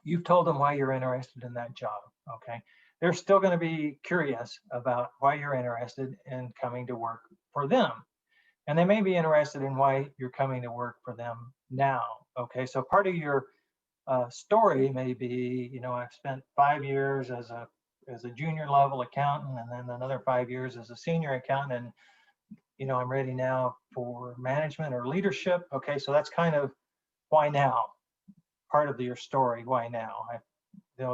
you've told them why you're interested in that job, okay? They're still going to be curious about why you're interested in coming to work for them. And they may be interested in why you're coming to work for them now. Okay, so part of your story may be, I've spent 5 years as a junior level accountant, and then another 5 years as a senior accountant, and I'm ready now for management or leadership. Okay, so that's kind of why now, part of your story, why now.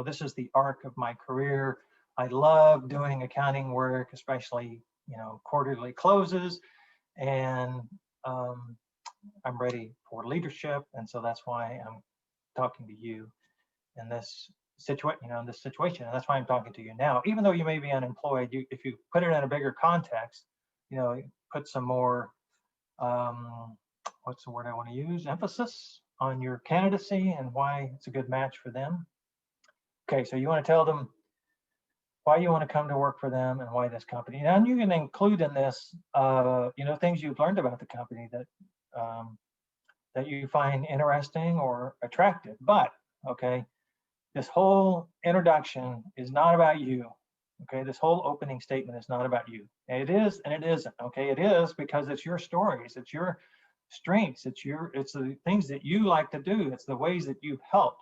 This is the arc of my career. I love doing accounting work, especially, quarterly closes. And I'm ready for leadership, and so that's why I'm talking to you in this situation, in this situation, and that's why I'm talking to you now. Even though you may be unemployed, if you put it in a bigger context, put some more, what's the word I want to use? Emphasis on your candidacy and why it's a good match for them. Okay, so you want to tell them why you want to come to work for them and why this company. And you can include in this, things you've learned about the company that you find interesting or attractive. But, okay, this whole introduction is not about you. Okay, this whole opening statement is not about you. And it is and it isn't. Okay, it is because it's your stories, it's your strengths, it's the things that you like to do, it's the ways that you've helped.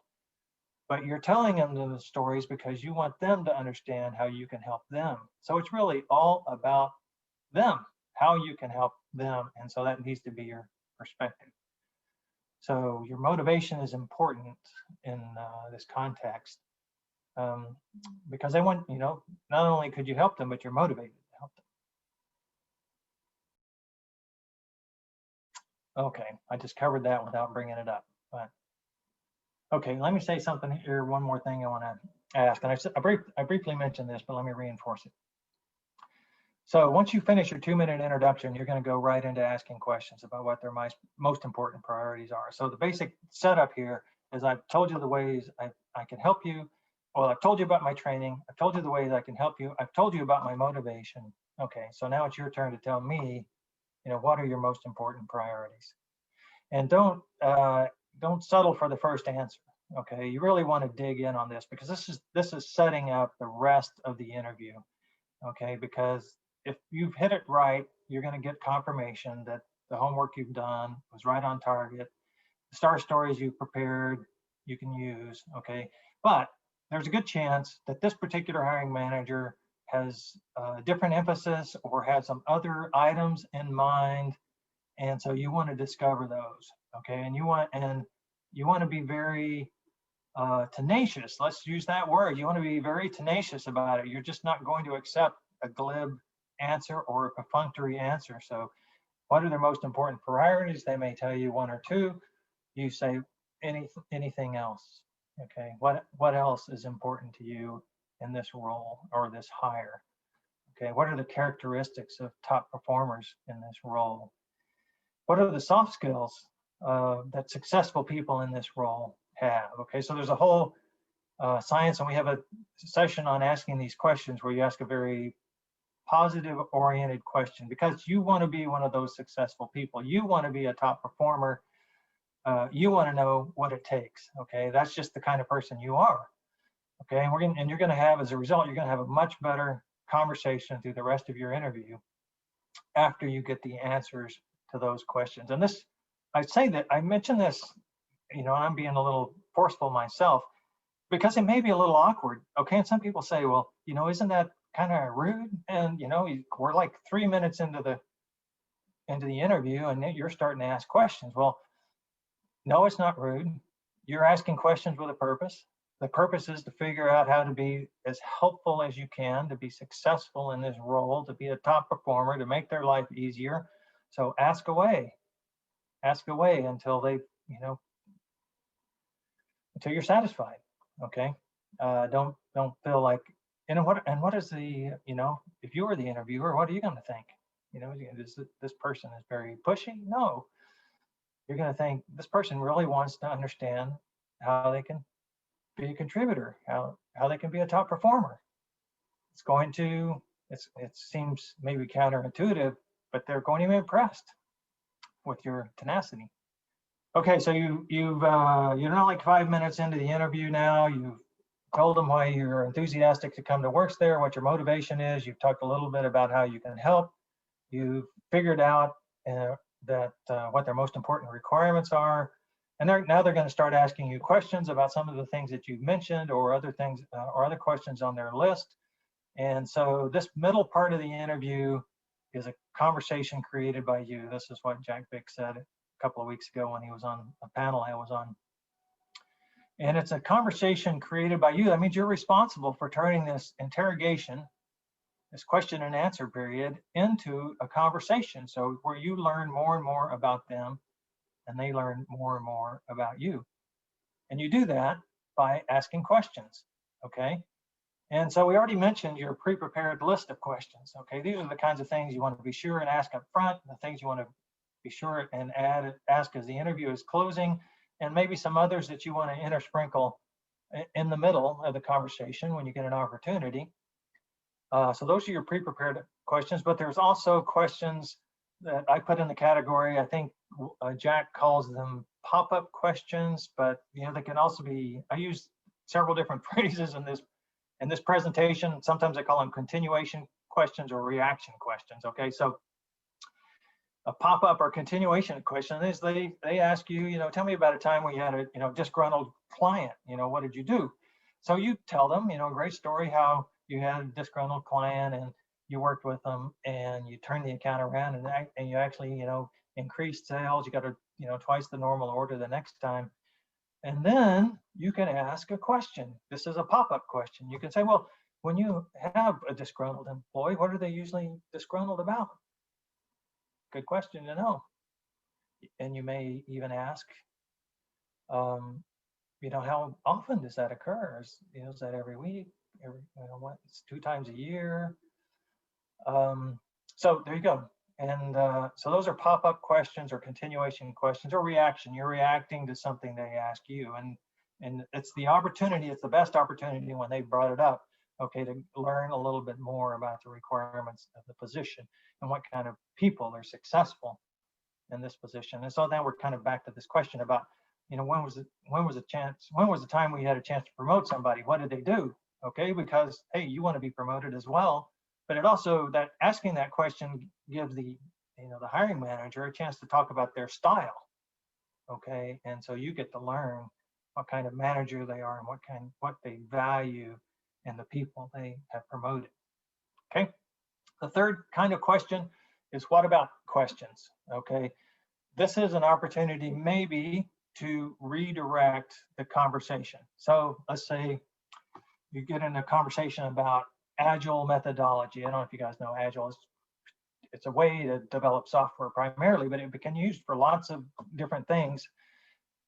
But you're telling them the stories because you want them to understand how you can help them. So it's really all about them, how you can help them. And so that needs to be your perspective. So your motivation is important in this context, because they want, not only could you help them, but you're motivated to help them. Okay, I just covered that without bringing it up. But okay, let me say something here. One more thing I want to ask, and I briefly mentioned this, but let me reinforce it. So once you finish your 2-minute introduction, you're going to go right into asking questions about what their most important priorities are. So the basic setup here is I've told you the ways I can help you. Well, I've told you about my training. I've told you the ways I can help you. I've told you about my motivation. Okay, so now it's your turn to tell me, what are your most important priorities? And don't settle for the first answer. Okay, you really want to dig in on this because this is setting up the rest of the interview. Okay, because if you've hit it right, you're going to get confirmation that the homework you've done was right on target. The star stories you've prepared, you can use. Okay, but there's a good chance that this particular hiring manager has a different emphasis or has some other items in mind, and so you want to discover those. Okay, and you want to be very tenacious. Let's use that word. You want to be very tenacious about it. You're just not going to accept a glib answer or a perfunctory answer. So what are their most important priorities? They may tell you one or two. You say anything else. Okay, what else is important to you in this role or this hire? Okay, what are the characteristics of top performers in this role? What are the soft skills that successful people in this role have? Okay, so there's a whole science, and we have a session on asking these questions where you ask a very positive oriented question because you want to be one of those successful people. You want to be a top performer. You want to know what it takes. Okay, that's just the kind of person you are. Okay, and you're going to have, as a result, you're going to have a much better conversation through the rest of your interview after you get the answers to those questions. And this, I mention this, I'm being a little forceful myself because it may be a little awkward. Okay, and some people say, well, isn't that kind of rude? And we're like 3 minutes into the interview, and you're starting to ask questions. Well, no, it's not rude. You're asking questions with a purpose. The purpose is to figure out how to be as helpful as you can, to be successful in this role, to be a top performer, to make their life easier. So ask away until they, until you're satisfied. Okay. Don't feel like, what is the, if you were the interviewer, what are you going to think? This person is very pushy. No, you're going to think this person really wants to understand how they can be a contributor, how they can be a top performer. It seems maybe counterintuitive, but they're going to be impressed with your tenacity. Okay, so you're not like 5 minutes into the interview now. You've told them why you're enthusiastic to come to work there, what your motivation is. You've talked a little bit about how you can help. You've figured out that what their most important requirements are. And now they're going to start asking you questions about some of the things that you've mentioned or other things or other questions on their list. And so this middle part of the interview is a conversation created by you. This is what Jack Vick said a couple of weeks ago when he was on a panel I was on. And it's a conversation created by you. That means you're responsible for turning this interrogation, this question and answer period, into a conversation. So where you learn more and more about them and they learn more and more about you. And you do that by asking questions, okay? And so we already mentioned your pre-prepared list of questions, okay? These are the kinds of things you want to be sure and ask up front, the things you want to be sure and ask as the interview is closing, and maybe some others that you want to intersprinkle in the middle of the conversation when you get an opportunity. So those are your pre-prepared questions, but there's also questions that I put in the category, I think Jack calls them pop-up questions, but they can also be, I use several different phrases in this presentation. Sometimes I call them continuation questions or reaction questions, okay? So a pop-up or continuation question is they ask you, tell me about a time when you had a disgruntled client, what did you do? So you tell them, great story how you had a disgruntled client and you worked with them and you turned the account around and you actually, increased sales. You got twice the normal order the next time. And then you can ask a question. This is a pop-up question. You can say, well, when you have a disgruntled employee, what are they usually disgruntled about? Good question to know. And you may even ask, how often does that occur? Is that every week? It's 2 times a year? So there you go. And so those are pop-up questions or continuation questions or reaction. You're reacting to something they ask you. And it's the opportunity, it's the best opportunity when they brought it up, okay, to learn a little bit more about the requirements of the position and what kind of people are successful in this position. And so now we're kind of back to this question about, when was the time we had a chance to promote somebody? What did they do? Okay, because hey, you want to be promoted as well. But it also, that asking that question gives the hiring manager a chance to talk about their style. Okay, and so you get to learn what kind of manager they are and what they value in the people they have promoted. Okay, the third kind of question is what about questions? Okay, this is an opportunity maybe to redirect the conversation. So let's say you get in a conversation about Agile methodology. I don't know if you guys know Agile. It's a way to develop software primarily, but it can be used for lots of different things.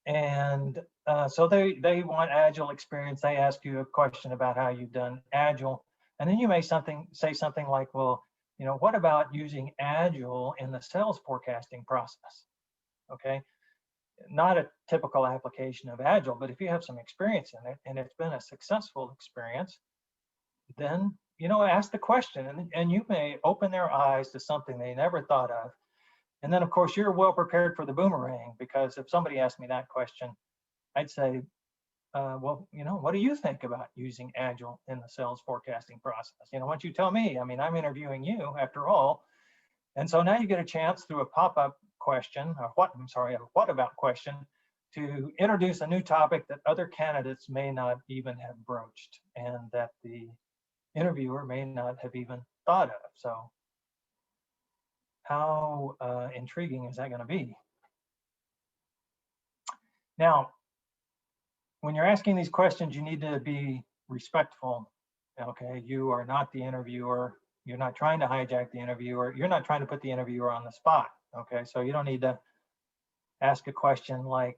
And so they want Agile experience. They ask you a question about how you've done Agile. And then you may say something like, well, what about using Agile in the sales forecasting process? Okay, not a typical application of Agile, but if you have some experience in it and it's been a successful experience, then ask the question and you may open their eyes to something they never thought of. And then of course you're well prepared for the boomerang, because if somebody asked me that question, I'd say, well, what do you think about using Agile in the sales forecasting process? Why don't you tell me? I mean, I'm interviewing you after all. And so now you get a chance through a pop-up question, a what about question, to introduce a new topic that other candidates may not even have broached and that the interviewer may not have even thought of. So how intriguing is that going to be? Now, when you're asking these questions, you need to be respectful. Okay, you are not the interviewer. You're not trying to hijack the interviewer. You're not trying to put the interviewer on the spot. Okay, so you don't need to ask a question like,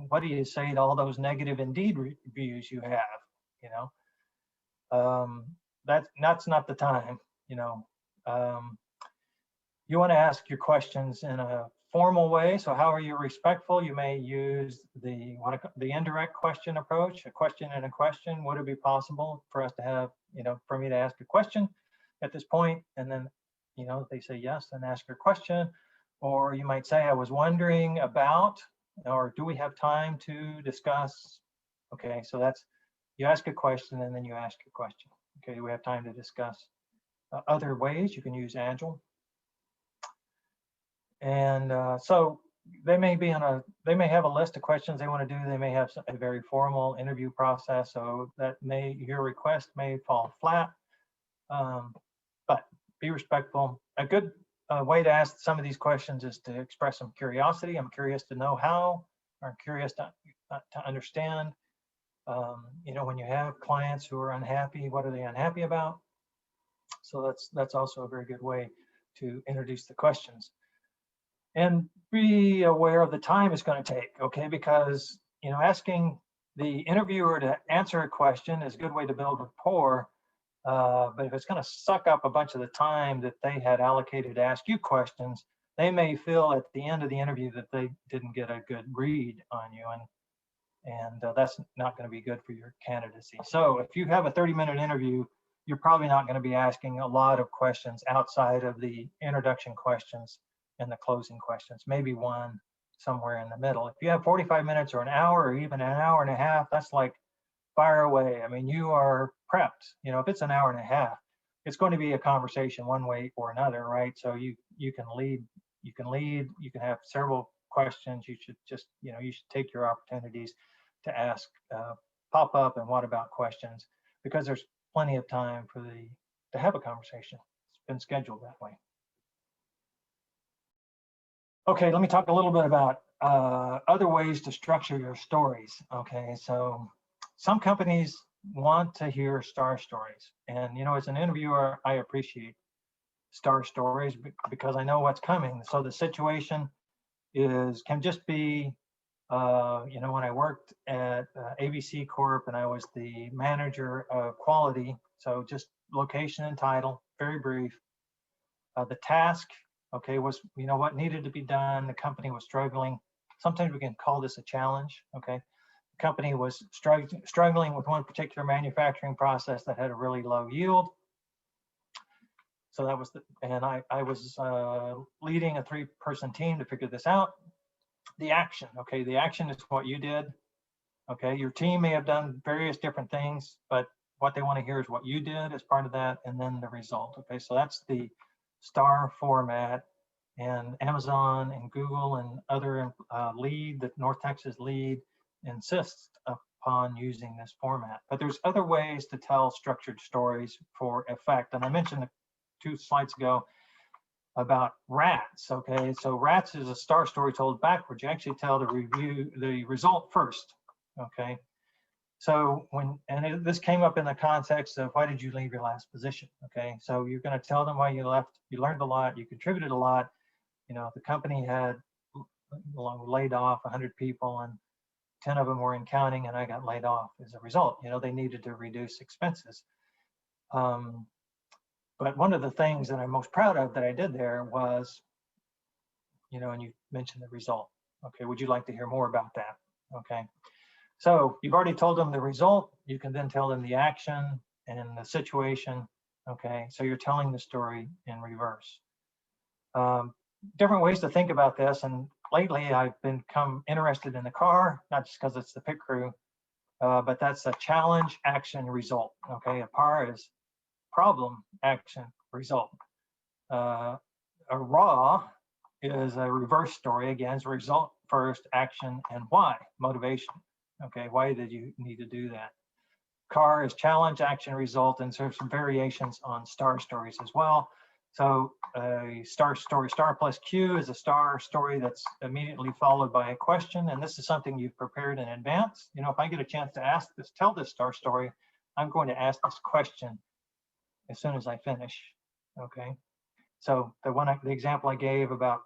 what do you say to all those negative Indeed reviews you have? That's not the time. You want to ask your questions in a formal way. So how are you respectful? You may use the indirect question approach, a question and a question. Would it be possible for us to have, for me to ask a question at this point? And then, if they say yes, then ask your question. Or you might say, I was wondering about, or do we have time to discuss? Okay, so that's, you ask a question and then you ask your question. Okay, do we have time to discuss other ways you can use Agile? And so they may have a list of questions they want to do. They may have a very formal interview process, so your request may fall flat. But be respectful. A good way to ask some of these questions is to express some curiosity. I'm curious to know how, or I'm curious to understand. When you have clients who are unhappy, what are they unhappy about? So that's also a very good way to introduce the questions. And be aware of the time it's going to take, okay? Because, asking the interviewer to answer a question is a good way to build rapport. But if it's going to suck up a bunch of the time that they had allocated to ask you questions, they may feel at the end of the interview that they didn't get a good read on you. And that's not going to be good for your candidacy. So if you have a 30-minute interview, you're probably not going to be asking a lot of questions outside of the introduction questions and the closing questions, maybe one somewhere in the middle. If you have 45 minutes or an hour or even an hour and a half, that's like fire away. I mean, you are prepped. If it's an hour and a half, it's going to be a conversation one way or another, right? So you can lead, you can have several questions. You should just, you should take your opportunities to ask pop up and what about questions, because there's plenty of time to have a conversation. It's been scheduled that way. Okay, let me talk a little bit about other ways to structure your stories. Okay, so some companies want to hear star stories, and as an interviewer, I appreciate star stories because I know what's coming. So the situation can just be when I worked at ABC Corp and I was the manager of quality, so just location and title, very brief. The task, okay, was what needed to be done. The company was struggling. Sometimes we can call this a challenge. Okay, the company was struggling with one particular manufacturing process that had a really low yield. So that was and I was leading a 3-person team to figure this out. The action, okay, the action is what you did. Okay, your team may have done various different things, but what they want to hear is what you did as part of that, and then the result. Okay, so that's the STAR format, and Amazon and Google and other the North Texas lead insists upon using this format. But there's other ways to tell structured stories for effect, and I mentioned 2 slides ago about rats. Okay, so rats is a star story told backwards. You actually tell the result first. Okay, so this came up in the context of why did you leave your last position? Okay, so you're going to tell them why you left. You learned a lot, you contributed a lot. The company had laid off 100 people and 10 of them were in counting, and I got laid off as a result. They needed to reduce expenses. But one of the things that I'm most proud of that I did there was, and you mentioned the result. Okay, would you like to hear more about that? Okay, so you've already told them the result. You can then tell them the action and the situation. Okay, so you're telling the story in reverse. Different ways to think about this. And lately I've become interested in the CAR, not just because it's the pit crew, but that's a challenge, action, result. Okay, a PAR is problem, action, result. A RAW is a reverse story. Again, it's result first, action, and why, motivation. Okay, why did you need to do that? CAR is challenge, action, result, and there's some variations on STAR stories as well. So a STAR story, STAR plus Q, is a STAR story that's immediately followed by a question, and this is something you've prepared in advance. If I get a chance to tell this STAR story, I'm going to ask this question as soon as I finish. Okay, so the example I gave about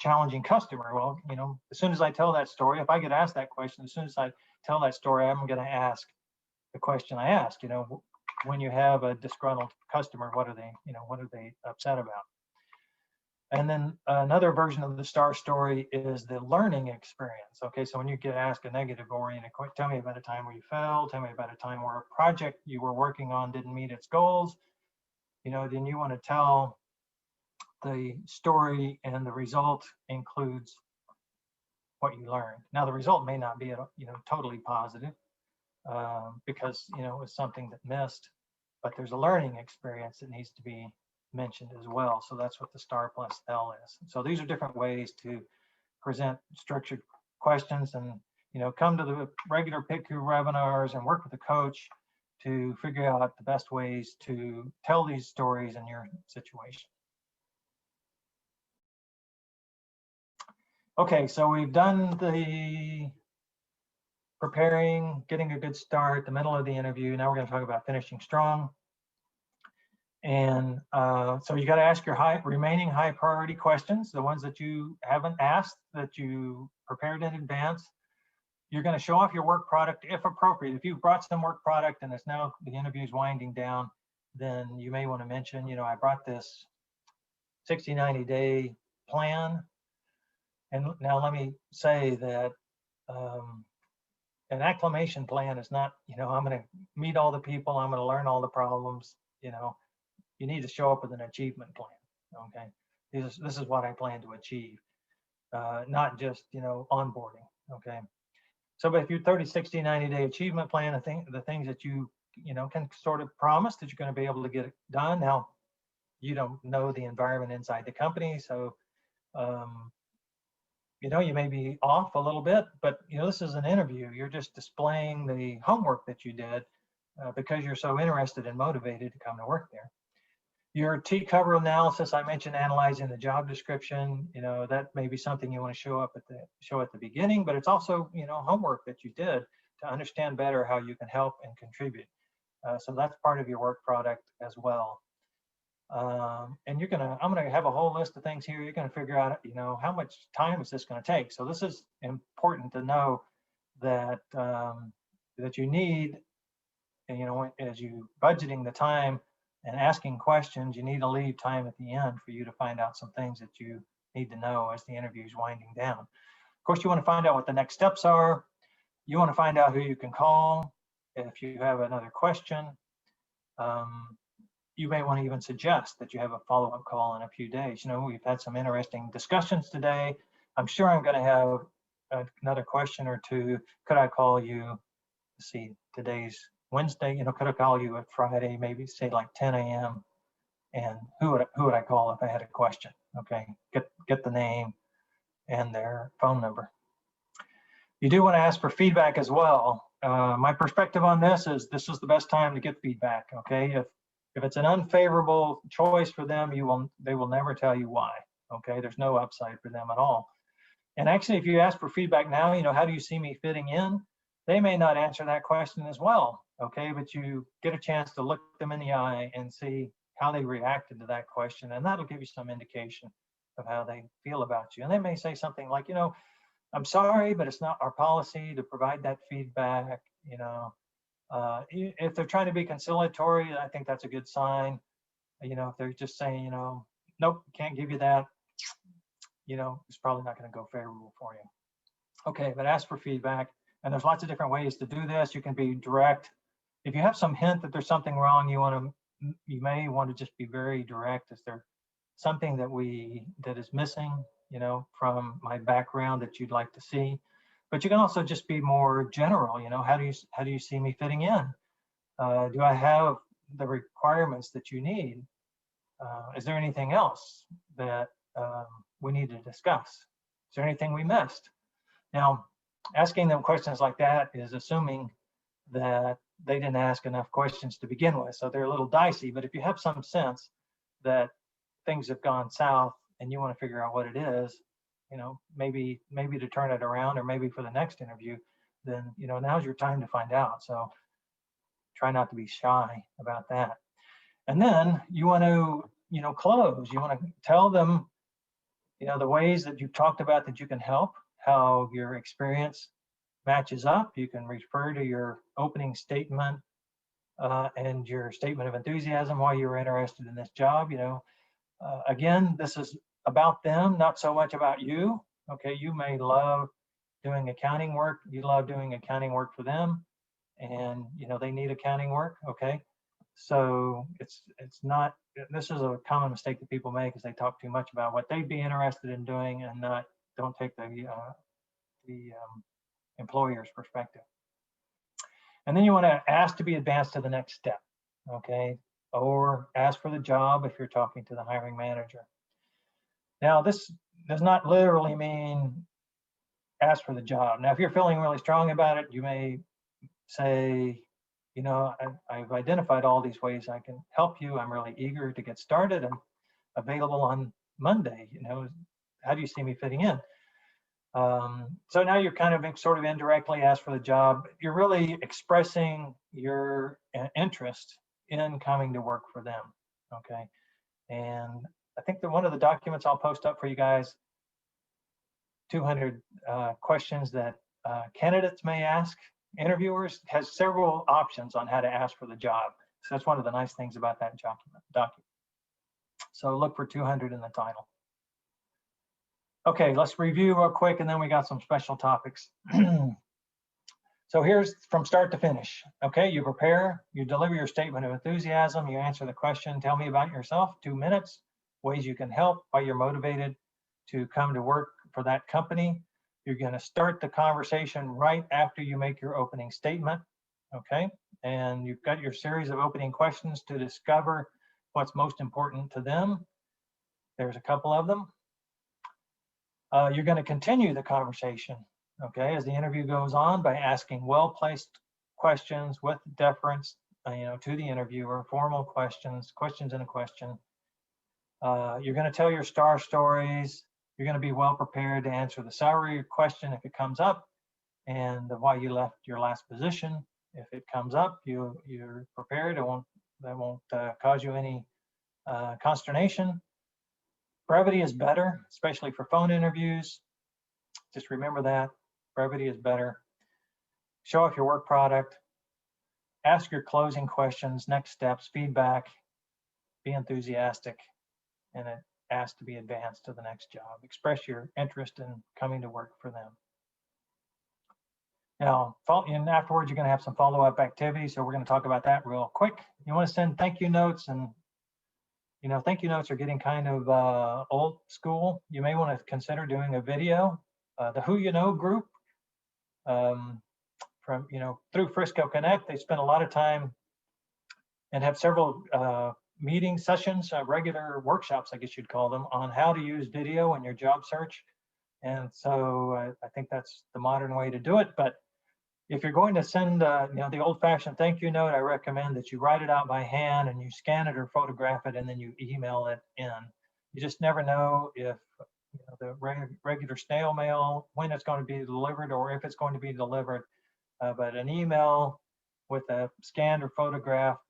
challenging customer, well, as soon as I tell that story, if I get asked that question, as soon as I tell that story, I'm going to ask the question I asked. When you have a disgruntled customer, what are they upset about? And then another version of the STAR story is the learning experience. Okay, so when you get asked a negative oriented question, tell me about a time where you failed, tell me about a time where a project you were working on didn't meet its goals. Then you want to tell the story, and the result includes what you learned. Now the result may not be totally positive because it was something that missed, but there's a learning experience that needs to be mentioned as well. So that's what the STAR plus L is. So these are different ways to present structured questions, and come to the regular PICU webinars and work with a coach to figure out the best ways to tell these stories in your situation. Okay, so we've done the preparing, getting a good start, the middle of the interview. Now we're going to talk about finishing strong. And so you got to ask your remaining high priority questions, the ones that you haven't asked, that you prepared in advance. You're going to show off your work product if appropriate. If you've brought some work product and it's now the interview's winding down, then you may want to mention, I brought this 60, 90-day plan. And now let me say that an acclimation plan is not, I'm going to meet all the people, I'm going to learn all the problems. You need to show up with an achievement plan. Okay, this is what I plan to achieve, not just onboarding. Okay, so but if you're 30, 60, 90-day achievement plan, I think the things that you can sort of promise that you're going to be able to get it done. Now, you don't know the environment inside the company, so you may be off a little bit, but this is an interview. You're just displaying the homework that you did because you're so interested and motivated to come to work there. Your T cover analysis, I mentioned analyzing the job description. That may be something you want to show at the beginning, but it's also homework that you did to understand better how you can help and contribute. So that's part of your work product as well. And I'm gonna have a whole list of things here. You're gonna figure out, how much time is this gonna take. So this is important to know that that you need, as you budgeting the time and asking questions, you need to leave time at the end for you to find out some things that you need to know as the interview is winding down. Of course, you want to find out what the next steps are. You want to find out who you can call if you have another question. You may want to even suggest that you have a follow-up call in a few days. We've had some interesting discussions today. I'm sure I'm going to have another question or two. Could I call you? Let's see, today's Wednesday. Could I call you at Friday, maybe say like 10 a.m. And who would I call if I had a question? Okay, get the name and their phone number. You do want to ask for feedback as well. My perspective on this is the best time to get feedback. Okay, if it's an unfavorable choice for them, they will never tell you why. Okay, there's no upside for them at all. And actually, if you ask for feedback now, how do you see me fitting in? They may not answer that question as well. Okay, but you get a chance to look them in the eye and see how they reacted to that question, and that'll give you some indication of how they feel about you. And they may say something like, I'm sorry, but it's not our policy to provide that feedback. If they're trying to be conciliatory, I think that's a good sign. If they're just saying, nope, can't give you that, it's probably not going to go favorable for you. Okay, but ask for feedback. And there's lots of different ways to do this. You can be direct. If you have some hint that there's something wrong, you may want to just be very direct. Is there something that is missing, from my background that you'd like to see? But you can also just be more general. How do you see me fitting in? Do I have the requirements that you need? Is there anything else that we need to discuss? Is there anything we missed? Now, asking them questions like that is assuming that they didn't ask enough questions to begin with. So they're a little dicey, but if you have some sense that things have gone south and you want to figure out what it is, maybe to turn it around, or maybe for the next interview, then, now's your time to find out. So try not to be shy about that. And then you want to, close. You want to tell them, the ways that you've talked about that you can help, how your experience matches up. You can refer to your opening statement and your statement of enthusiasm, why you were interested in this job. Again, this is about them, not so much about you. Okay, you may love doing accounting work. You love doing accounting work for them, and they need accounting work. Okay, so it's not. This is a common mistake that people make, is they talk too much about what they'd be interested in doing and don't take the employer's perspective. And then you want to ask to be advanced to the next step. Okay, or ask for the job if you're talking to the hiring manager. Now, this does not literally mean ask for the job. Now, if you're feeling really strong about it, you may say, I've identified all these ways I can help you. I'm really eager to get started. I'm available on Monday. How do you see me fitting in? So now you're kind of sort of indirectly asked for the job. You're really expressing your interest in coming to work for them. Okay. And I think that one of the documents I'll post up for you guys, 200 questions that candidates may ask interviewers, has several options on how to ask for the job. So that's one of the nice things about that document. So look for 200 in the title. Okay, let's review real quick, and then we got some special topics. So here's from start to finish. Okay, you prepare, you deliver your statement of enthusiasm, you answer the question, tell me about yourself, 2 minutes, ways you can help, why you're motivated to come to work for that company. You're going to start the conversation right after you make your opening statement. Okay, and you've got your series of opening questions to discover what's most important to them. There's a couple of them. You're going to continue the conversation, okay, as the interview goes on by asking well-placed questions with deference, to the interviewer, formal questions, questions in a question. You're going to tell your star stories. You're going to be well prepared to answer the salary question if it comes up, and why you left your last position. If it comes up, you're prepared. That won't cause you any consternation. Brevity is better, especially for phone interviews. Just remember that. Brevity is better. Show off your work product. Ask your closing questions, next steps, feedback. Be enthusiastic. And it asks to be advanced to the next job. Express your interest in coming to work for them. Now, and afterwards, you're going to have some follow-up activities. So we're going to talk about that real quick. You want to send thank you notes, and thank you notes are getting kind of old school. You may want to consider doing a video. The Who You Know group from, through Frisco Connect, they spend a lot of time and have several meeting sessions, regular workshops, I guess you'd call them, on how to use video in your job search. And so I think that's the modern way to do it. But if you're going to send, the old-fashioned thank you note, I recommend that you write it out by hand and you scan it or photograph it, and then you email it in. You just never know if the regular snail mail, when it's going to be delivered or if it's going to be delivered. But an email with a scanned or photographed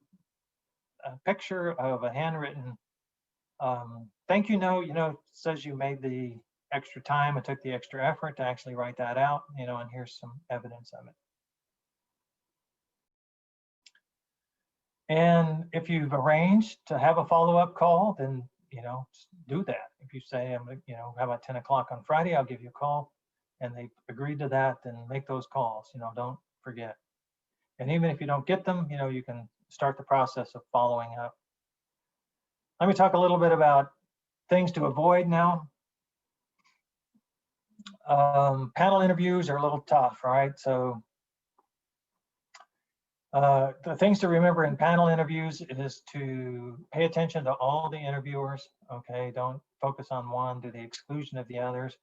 picture of a handwritten thank you note, says you made the extra time and took the extra effort to actually write that out, and here's some evidence of it. And if you've arranged to have a follow-up call, then, do that. If you say, how about 10 o'clock on Friday, I'll give you a call, and they agreed to that, then make those calls, don't forget. And even if you don't get them, you can start the process of following up. Let me talk a little bit about things to avoid now. Panel interviews are a little tough, right? So the things to remember in panel interviews is to pay attention to all the interviewers, okay? Don't focus on one to the exclusion of the others.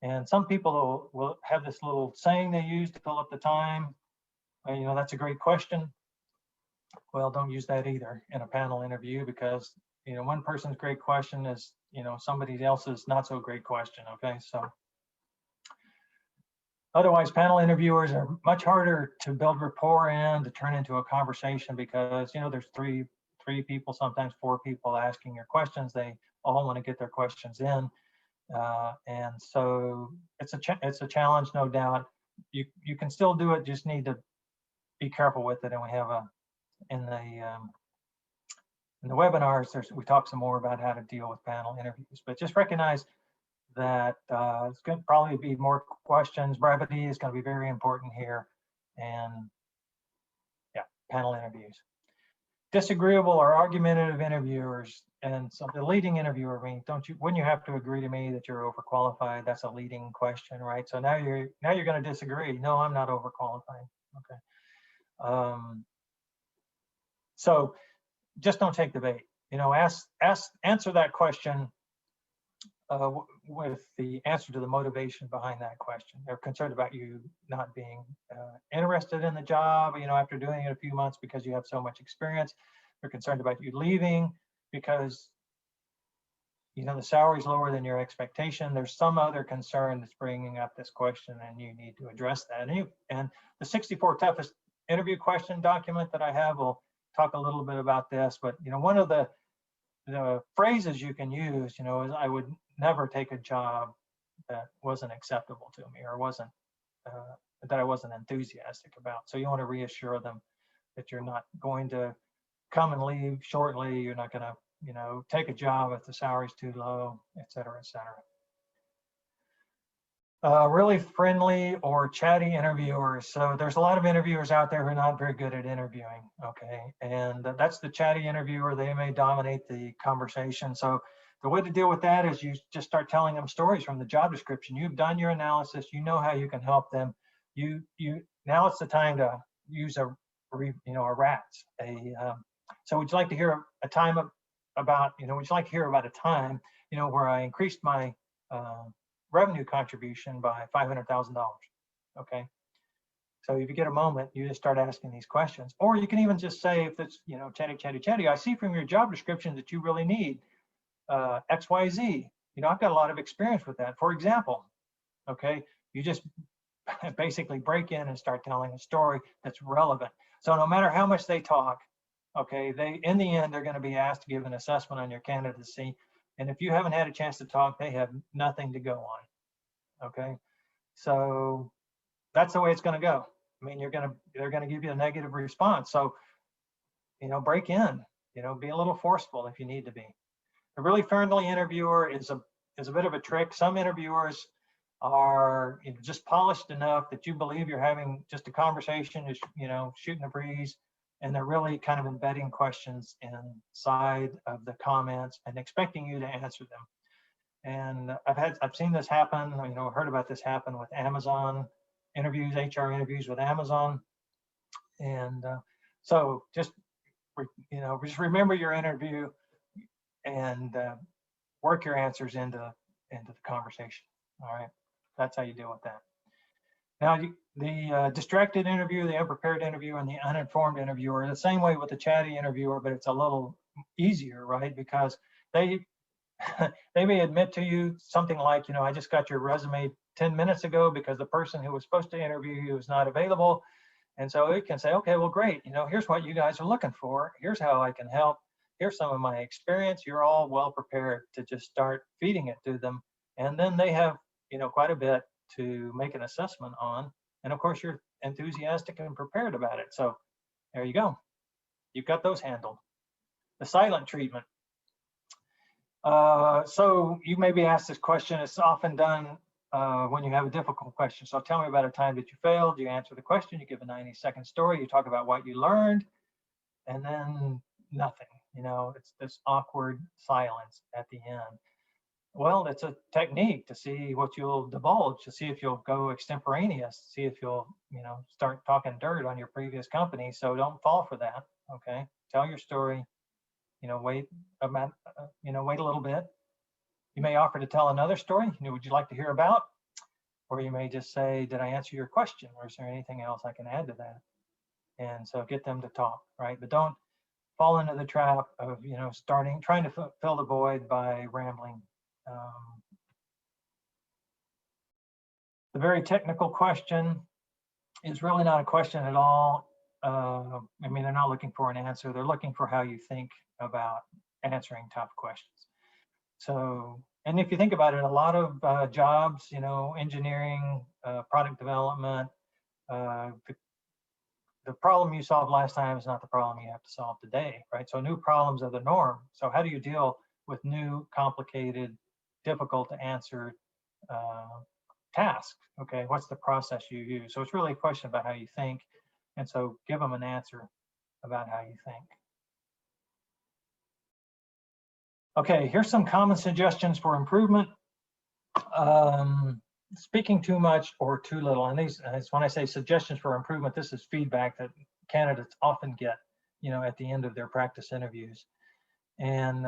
And some people will have this little saying they use to fill up the time. That's a great question. Well, don't use that either in a panel interview, because, one person's great question is, somebody else's not so great question, okay? So otherwise, panel interviewers are much harder to build rapport and to turn into a conversation, because there's three people, sometimes 4 people asking your questions. They all want to get their questions in, and so it's a challenge, no doubt. You can still do it, just need to be careful with it. And we have in the webinars, we talk some more about how to deal with panel interviews. But just recognize that it's going to probably be more questions. Brevity is going to be very important here. And yeah, panel interviews. Disagreeable or argumentative interviewers. And so the leading interviewer, wouldn't you have to agree to me that you're overqualified? That's a leading question, right? So now you're going to disagree. No, I'm not overqualified. Okay. So just don't take the bait. Answer that question with the answer to the motivation behind that question. They're concerned about you not being interested in the job, after doing it a few months because you have so much experience. They're concerned about you leaving because, the salary's lower than your expectation. There's some other concern that's bringing up this question, and you need to address that. And the 64 toughest interview question document that I have will talk a little bit about this. But, one of the the phrases you can use, is I would never take a job that wasn't acceptable to me or wasn't that I wasn't enthusiastic about. So you want to reassure them that you're not going to come and leave shortly. You're not going to, take a job if the salary's too low, et cetera, et cetera. Really friendly or chatty interviewers. So there's a lot of interviewers out there who are not very good at interviewing, okay? And that's the chatty interviewer. They may dominate the conversation. So the way to deal with that is you just start telling them stories from the job description. You've done your analysis. You know how you can help them. Now it's the time to use a RATS. So would you like to hear a time about, would you like to hear about a time, where I increased my revenue contribution by $500,000. Okay. So if you get a moment, you just start asking these questions, or you can even just say, if it's, chatty, I see from your job description that you really need XYZ. I've got a lot of experience with that. For example, okay, you just basically break in and start telling a story that's relevant. So no matter how much they talk, okay, in the end, they're going to be asked to give an assessment on your candidacy. And if you haven't had a chance to talk, they have nothing to go on. Okay, so that's the way it's going to go. I mean, they're going to give you a negative response. So, break in. Be a little forceful if you need to be. A really friendly interviewer is a bit of a trick. Some interviewers are just polished enough that you believe you're having just a conversation, shooting a breeze. And they're really kind of embedding questions inside of the comments and expecting you to answer them. And I've seen this happen, heard about this happen with Amazon interviews, HR interviews with Amazon. And so just remember your interview and work your answers into the conversation. All right, that's how you deal with that. Now, the distracted interviewer, the unprepared interviewer, and the uninformed interviewer are the same way with the chatty interviewer, but it's a little easier, right? Because they may admit to you something like, I just got your resume 10 minutes ago because the person who was supposed to interview you is not available. And so it can say, okay, well, great. Here's what you guys are looking for. Here's how I can help. Here's some of my experience. You're all well prepared to just start feeding it to them. And then they have, quite a bit to make an assessment on. And of course, you're enthusiastic and prepared about it. So there you go. You've got those handled. The silent treatment. So you may be asked this question. It's often done when you have a difficult question. So tell me about a time that you failed. You answer the question. You give a 90-second story. You talk about what you learned. And then nothing. It's this awkward silence at the end. Well, it's a technique to see what you'll divulge, to see if you'll go extemporaneous, see if you'll, start talking dirt on your previous company. So don't fall for that. Okay. Tell your story, wait a little bit. You may offer to tell another story. Would you like to hear about? Or you may just say, did I answer your question? Or is there anything else I can add to that? And so get them to talk, right? But don't fall into the trap of, trying to fill the void by rambling. The very technical question is really not a question at all. They're not looking for an answer. They're looking for how you think about answering tough questions. So, and if you think about it, a lot of jobs, engineering, product development, the problem you solved last time is not the problem you have to solve today, right? So new problems are the norm. So how do you deal with new, complicated, difficult to answer tasks? Okay, what's the process you use? So it's really a question about how you think. And so give them an answer about how you think. Okay, here's some common suggestions for improvement. Speaking too much or too little. And these, when I say suggestions for improvement, this is feedback that candidates often get, at the end of their practice interviews. And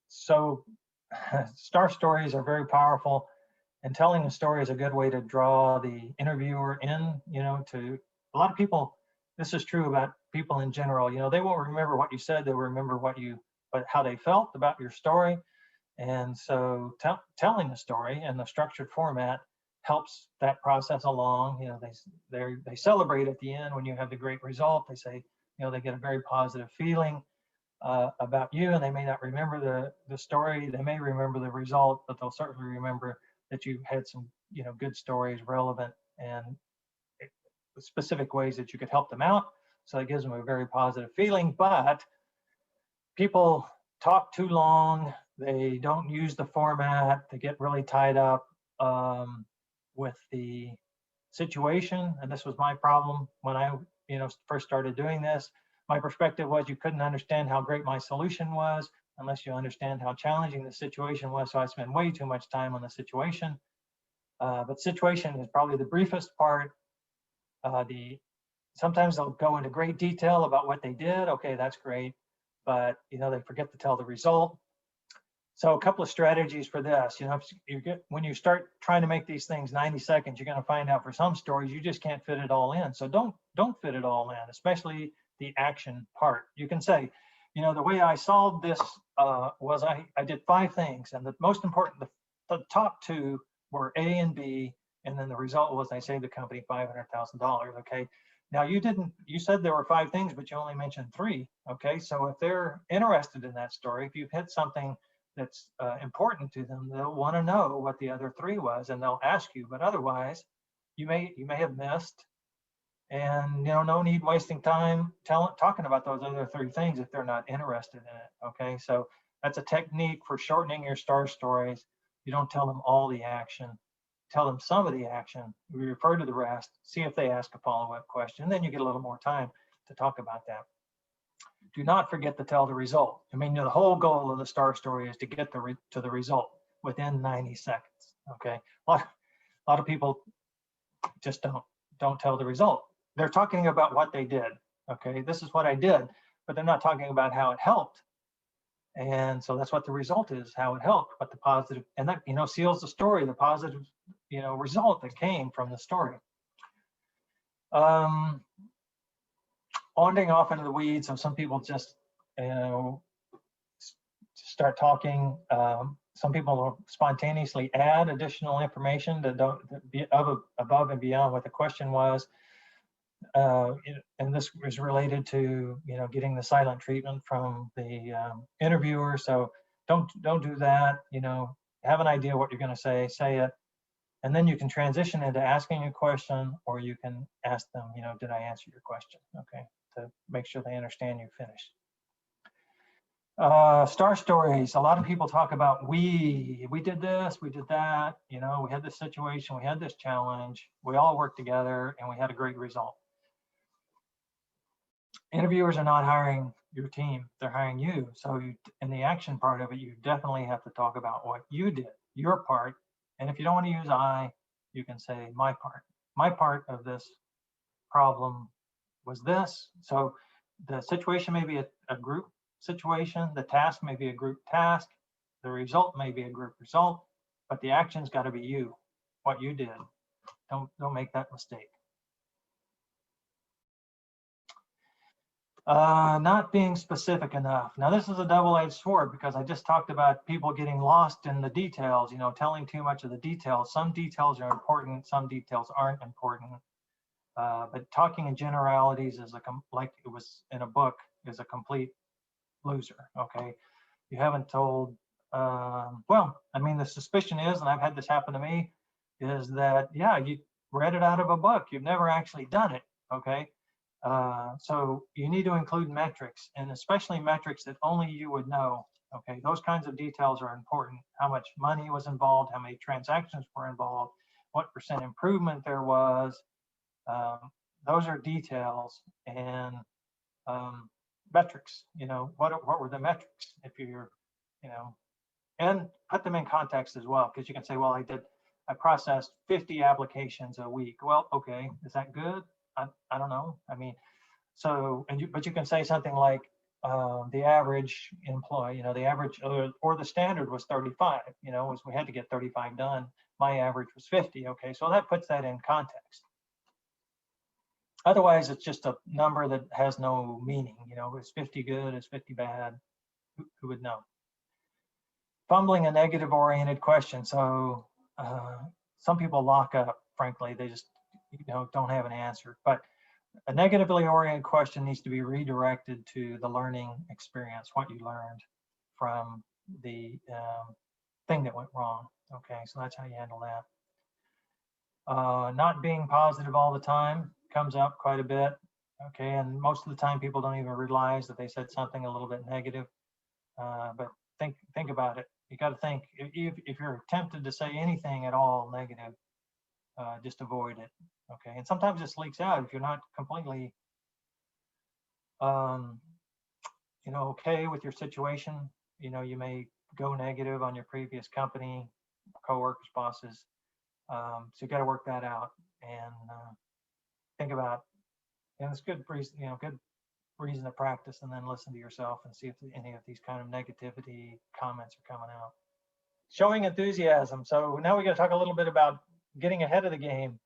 so star stories are very powerful, and telling a story is a good way to draw the interviewer in, to a lot of people. This is true about people in general. They won't remember what you said. They will remember how they felt about your story. And so telling a story in the structured format helps that process along. They celebrate at the end when you have the great result. They say, they get a very positive feeling. about you, and they may not remember the story. They may remember the result, but they'll certainly remember that you had some, good stories, relevant and specific ways that you could help them out. So it gives them a very positive feeling. But people talk too long. They don't use the format. They get really tied up with the situation. And this was my problem when I, first started doing this. My perspective was you couldn't understand how great my solution was unless you understand how challenging the situation was. So I spent way too much time on the situation. But situation is probably the briefest part. Sometimes they'll go into great detail about what they did. Okay, that's great. But they forget to tell the result. So a couple of strategies for this. When you start trying to make these things 90 seconds, you're going to find out for some stories you just can't fit it all in. So don't fit it all in, especially the action part. You can say, the way I solved this was I did 5 things, and the most important, the top 2 were A and B, and then the result was I saved the company $500,000. Okay. Now you said there were 5 things, but you only mentioned 3. Okay. So if they're interested in that story, if you've hit something that's important to them, they'll want to know what the other 3 was, and they'll ask you. But otherwise, you may have missed, and no need wasting time talking about those other 3 things if they're not interested in it. Okay, so that's a technique for shortening your star stories. You don't tell them all the action. Tell them some of the action. We refer to the rest. See if they ask a follow-up question. Then you get a little more time to talk about that. Do not forget to tell the result. I mean, the whole goal of the star story is to get to the result within 90 seconds. Okay, a lot of people just don't tell the result. They're talking about what they did. Okay, this is what I did, but they're not talking about how it helped. And so that's what the result is, how it helped, what the positive, and that seals the story, the positive result that came from the story. Wandering off into the weeds, so some people just start talking. Some people will spontaneously add additional information that don't be above and beyond what the question was. And this was related to getting the silent treatment from the interviewer. So don't do that. Have an idea what you're going to say it, and then you can transition into asking a question, or you can ask them, did I answer your question? Okay, to make sure they understand you finished. Star stories. A lot of people talk about we did this, we did that. We had this situation, we had this challenge, we all worked together, and we had a great result. Interviewers are not hiring your team, they're hiring you. So in the action part of it, you definitely have to talk about what you did, your part. And if you don't want to use I, you can say my part. My part of this problem was this. So the situation may be a group situation, the task may be a group task, the result may be a group result, but the action's got to be you, what you did. Don't make that mistake. Not being specific enough. Now this is a double-edged sword, because I just talked about people getting lost in the details, telling too much of the details. Some details are important, some details aren't important. But talking in generalities is like it was in a book, is a complete loser. Okay, you haven't told. Well, I mean, the suspicion is, and I've had this happen to me, is that you read it out of a book. You've never actually done it. Okay. So you need to include metrics, and especially metrics that only you would know. Okay, those kinds of details are important. How much money was involved, how many transactions were involved, what % improvement there was. Those are details, and metrics. What were the metrics? If you're, and put them in context as well, because you can say, well, I processed 50 applications a week. Well, okay, is that good? I don't know. I mean, so, but you can say something like the average employee, the average or the standard was 35, was we had to get 35 done. My average was 50. Okay, so that puts that in context. Otherwise, it's just a number that has no meaning. Is 50 good? Is 50 bad? Who would know? Fumbling a negative oriented question. So some people lock up, frankly, they just don't have an answer. But a negatively oriented question needs to be redirected to the learning experience, what you learned from the thing that went wrong. Okay, so that's how you handle that. Not being positive all the time comes up quite a bit. Okay, and most of the time people don't even realize that they said something a little bit negative. But think about it. You got to think, if you're tempted to say anything at all negative, just avoid it. Okay, and sometimes this leaks out if you're not completely okay with your situation. You may go negative on your previous company, coworkers, bosses. So you got to work that out and think about. And it's good reason, good reason to practice, and then listen to yourself and see if any of these kind of negativity comments are coming out. Showing enthusiasm. So now we got to talk a little bit about getting ahead of the game.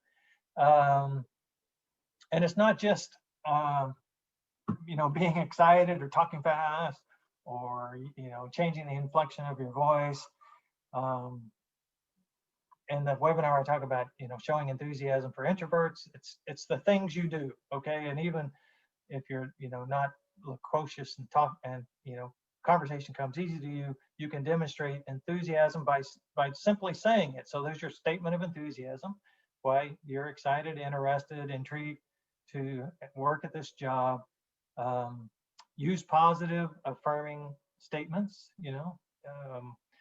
And it's not just being excited or talking fast or changing the inflection of your voice. In the webinar I talk about showing enthusiasm for introverts. It's the things you do, okay? And even if you're not loquacious and talk, and conversation comes easy to you, you can demonstrate enthusiasm by simply saying it. So there's your statement of enthusiasm, why you're excited, interested, intrigued to work at this job. Use positive, affirming statements.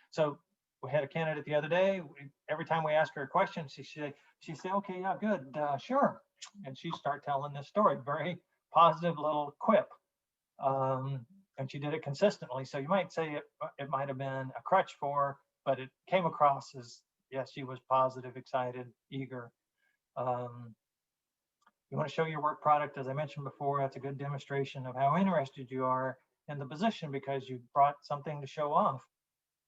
So we had a candidate the other day. Every time we asked her a question, she said, "Okay, yeah, good, sure," and she'd start telling this story, very positive little quip, and she did it consistently. So you might say it might have been a crutch for her, but it came across as, yes, she was positive, excited, eager. You want to show your work product, as I mentioned before. That's a good demonstration of how interested you are in the position because you brought something to show off.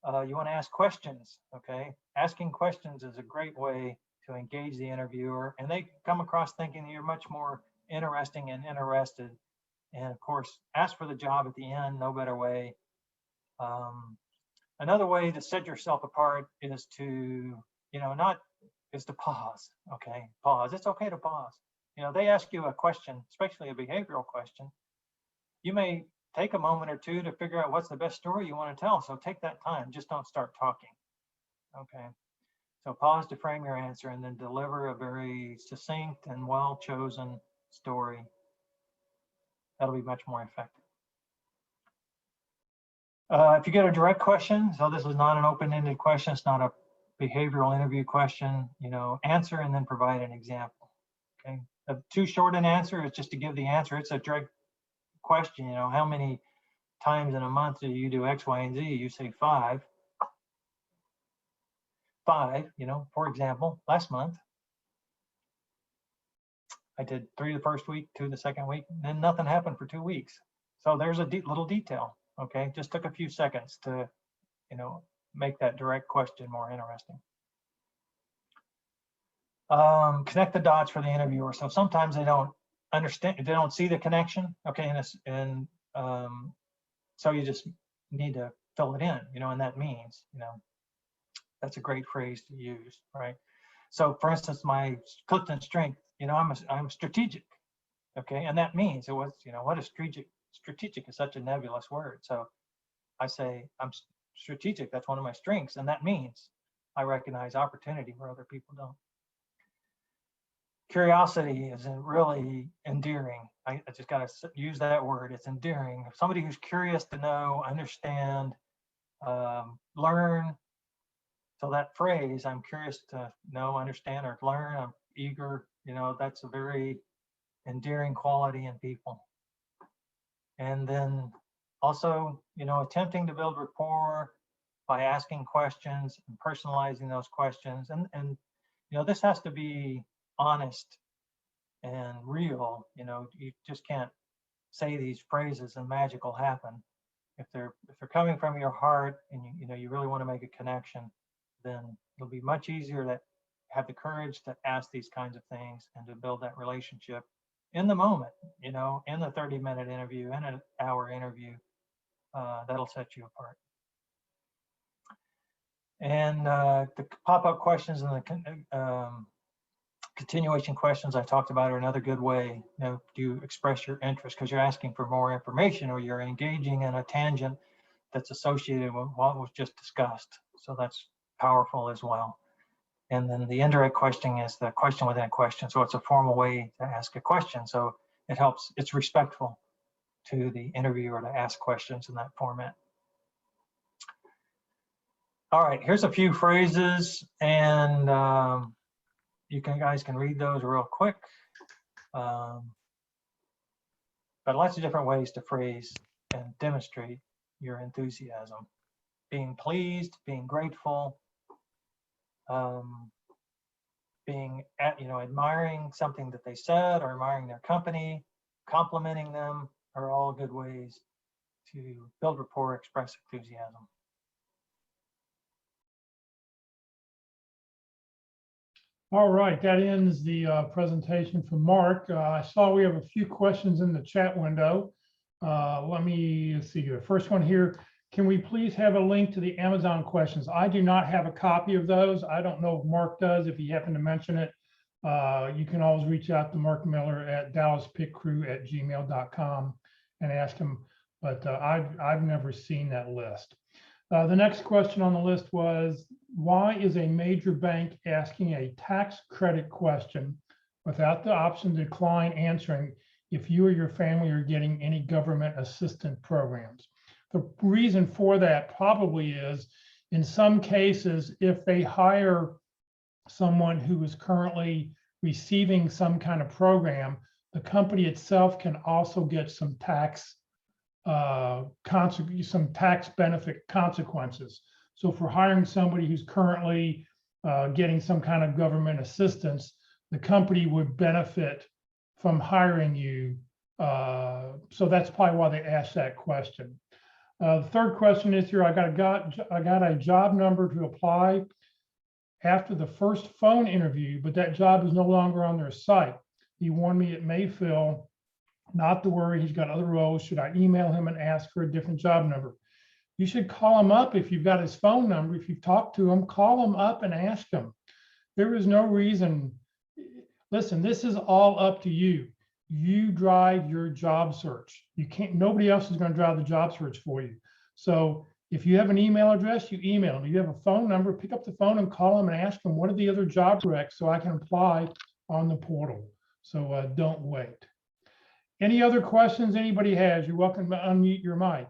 You want to ask questions, okay? Asking questions is a great way to engage the interviewer, and they come across thinking you're much more interesting and interested. And of course, ask for the job at the end, no better way. Another way to set yourself apart is to, is to pause, okay? Pause. It's okay to pause. They ask you a question, especially a behavioral question. You may take a moment or two to figure out what's the best story you want to tell. So take that time. Just don't start talking. Okay. So pause to frame your answer and then deliver a very succinct and well-chosen story. That'll be much more effective. If you get a direct question, so this is not an open-ended question, it's not a behavioral interview question, answer and then provide an example. Okay. Too short an answer is just to give the answer. It's a direct question, how many times in a month do you do X, Y, and Z? You say 5. 5, for example, last month, I did 3 the first week, 2 the second week, and then nothing happened for 2 weeks. So there's a little detail, okay? Just took a few seconds to, make that direct question more interesting. Connect the dots for the interviewer. So sometimes they don't understand, they don't see the connection, okay? And so you just need to fill it in, and that means, that's a great phrase to use, right? So for instance, my Clifton strength, I'm strategic, okay? And that means it was, what is strategic? Strategic is such a nebulous word. So I say I'm strategic, that's one of my strengths. And that means I recognize opportunity where other people don't. Curiosity is really endearing. I just got to use that word. It's endearing. Somebody who's curious to know, understand, learn. So that phrase, I'm curious to know, understand, or learn, I'm eager, that's a very endearing quality in people. And then also, attempting to build rapport by asking questions and personalizing those questions. And this has to be honest and real. You just can't say these phrases and magic will happen. If they're coming from your heart and you really want to make a connection, then it'll be much easier to have the courage to ask these kinds of things and to build that relationship in the moment, in the 30-minute interview, in an hour interview. That'll set you apart. And the pop-up questions and the Continuation questions I talked about are another good way, to express your interest, because you're asking for more information or you're engaging in a tangent that's associated with what was just discussed. So that's powerful as well. And then the indirect questioning is the question within a question. So it's a formal way to ask a question. So it helps, it's respectful to the interviewer to ask questions in that format. All right, here's a few phrases, and you guys can read those real quick. But lots of different ways to phrase and demonstrate your enthusiasm. Being pleased, being grateful, being admiring something that they said, or admiring their company, complimenting them, are all good ways to build rapport, express enthusiasm. All right, that ends the presentation from Mark. I saw we have a few questions in the chat window. Let me see the first one here. Can we please have a link to the Amazon questions? I do not have a copy of those. I don't know if Mark does. If he happened to mention it, you can always reach out to Mark Miller at dallaspitcrew@gmail.com and ask him, but I've never seen that list. The next question on the list was, why is a major bank asking a tax credit question without the option to decline answering if you or your family are getting any government assistance programs? The reason for that probably is, in some cases, if they hire someone who is currently receiving some kind of program, the company itself can also get some tax benefit consequences. So for hiring somebody who's currently getting some kind of government assistance, the company would benefit from hiring you. So that's probably why they asked that question. The third question is here, I got a job number to apply after the first phone interview, but that job is no longer on their site. He warned me it may fill. Not to worry, he's got other roles. Should I email him and ask for a different job number? You should call him up if you've got his phone number. If you've talked to him, call him up and ask him. There is no reason. Listen, this is all up to you. You drive your job search. You can't, nobody else is going to drive the job search for you. So if you have an email address, you email him. If you have a phone number, pick up the phone and call him and ask him, what are the other job recs so I can apply on the portal. So don't wait. Any other questions anybody has? You're welcome to unmute your mic.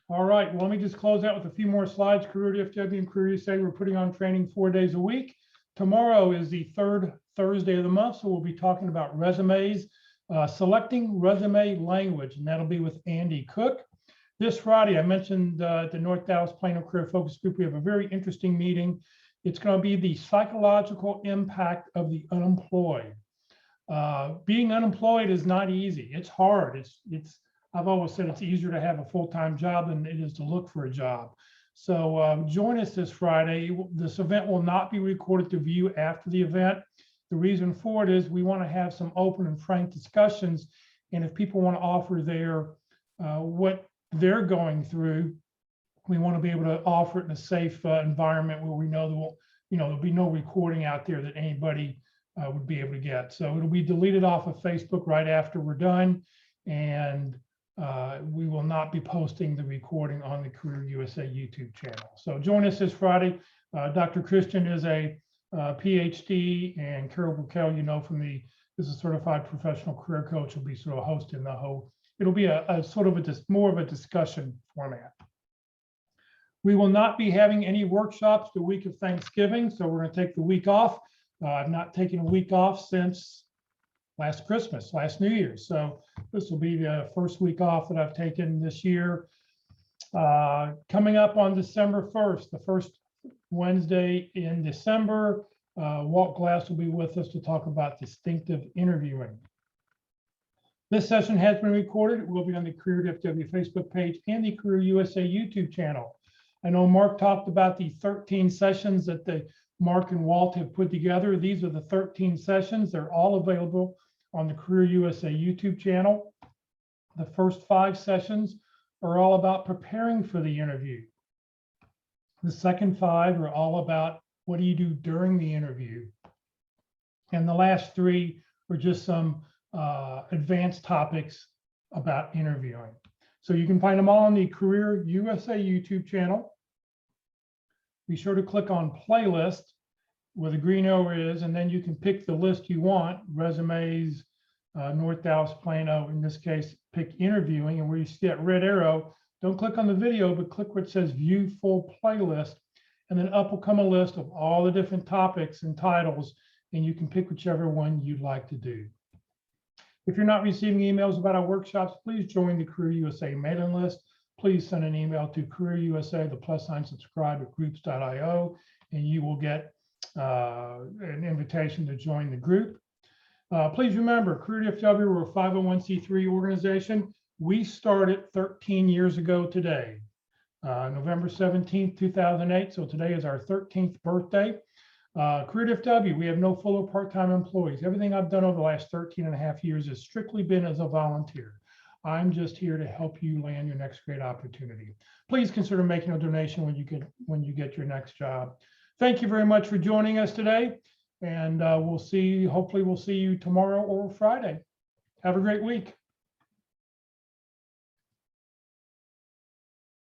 All right, well, let me just close out with a few more slides. Career DFW and Career USA, we're putting on training 4 days a week. Tomorrow is the third Thursday of the month, so we'll be talking about resumes, selecting resume language, and that'll be with Andy Cook. This Friday, I mentioned at the North Dallas Plano Career Focus Group, we have a very interesting meeting. It's going to be the psychological impact of the unemployed. Being unemployed is not easy. It's hard. I've always said it's easier to have a full-time job than it is to look for a job. So join us this Friday. This event will not be recorded to view after the event. The reason for it is we want to have some open and frank discussions. And if people want to offer what they're going through, we want to be able to offer it in a safe environment where we know there'll be no recording out there that anybody would be able to get. So it'll be deleted off of Facebook right after we're done, and we will not be posting the recording on the Career USA YouTube channel. So join us this Friday. Dr. Christian is a PhD, and Carol Burkell, is a certified professional career coach, will be sort of hosting the whole. It'll be a sort of more of a discussion format. We will not be having any workshops the week of Thanksgiving, so we're going to take the week off. I've not taken a week off since last Christmas, last New Year's. So this will be the first week off that I've taken this year. Coming up on December 1st, the first Wednesday in December, Walt Glass will be with us to talk about distinctive interviewing. This session has been recorded. It will be on the Career DFW Facebook page and the Career USA YouTube channel. I know Mark talked about the 13 sessions that Mark and Walt have put together. These are the 13 sessions. They're all available on the Career USA YouTube channel. The first 5 sessions are all about preparing for the interview. The second 5 are all about what do you do during the interview. And the last 3 are just some advanced topics about interviewing. So you can find them all on the Career USA YouTube channel. Be sure to click on playlist where the green arrow is, and then you can pick the list you want, resumes, North Dallas, Plano, in this case, pick interviewing, and where you see that red arrow, don't click on the video, but click where it says view full playlist, and then up will come a list of all the different topics and titles, and you can pick whichever one you'd like to do. If you're not receiving emails about our workshops, please join the Career USA mailing list. Please send an email to Career USA, +subscribe@groups.io, and you will get an invitation to join the group. Please remember, Career DFW, we're a 501c3 organization. We started 13 years ago today, November 17th, 2008. So today is our 13th birthday. Career DFW, we have no full or part-time employees. Everything I've done over the last 13 and a half years has strictly been as a volunteer. I'm just here to help you land your next great opportunity. Please consider making a donation when you get your next job. Thank you very much for joining us today. And hopefully we'll see you tomorrow or Friday. Have a great week.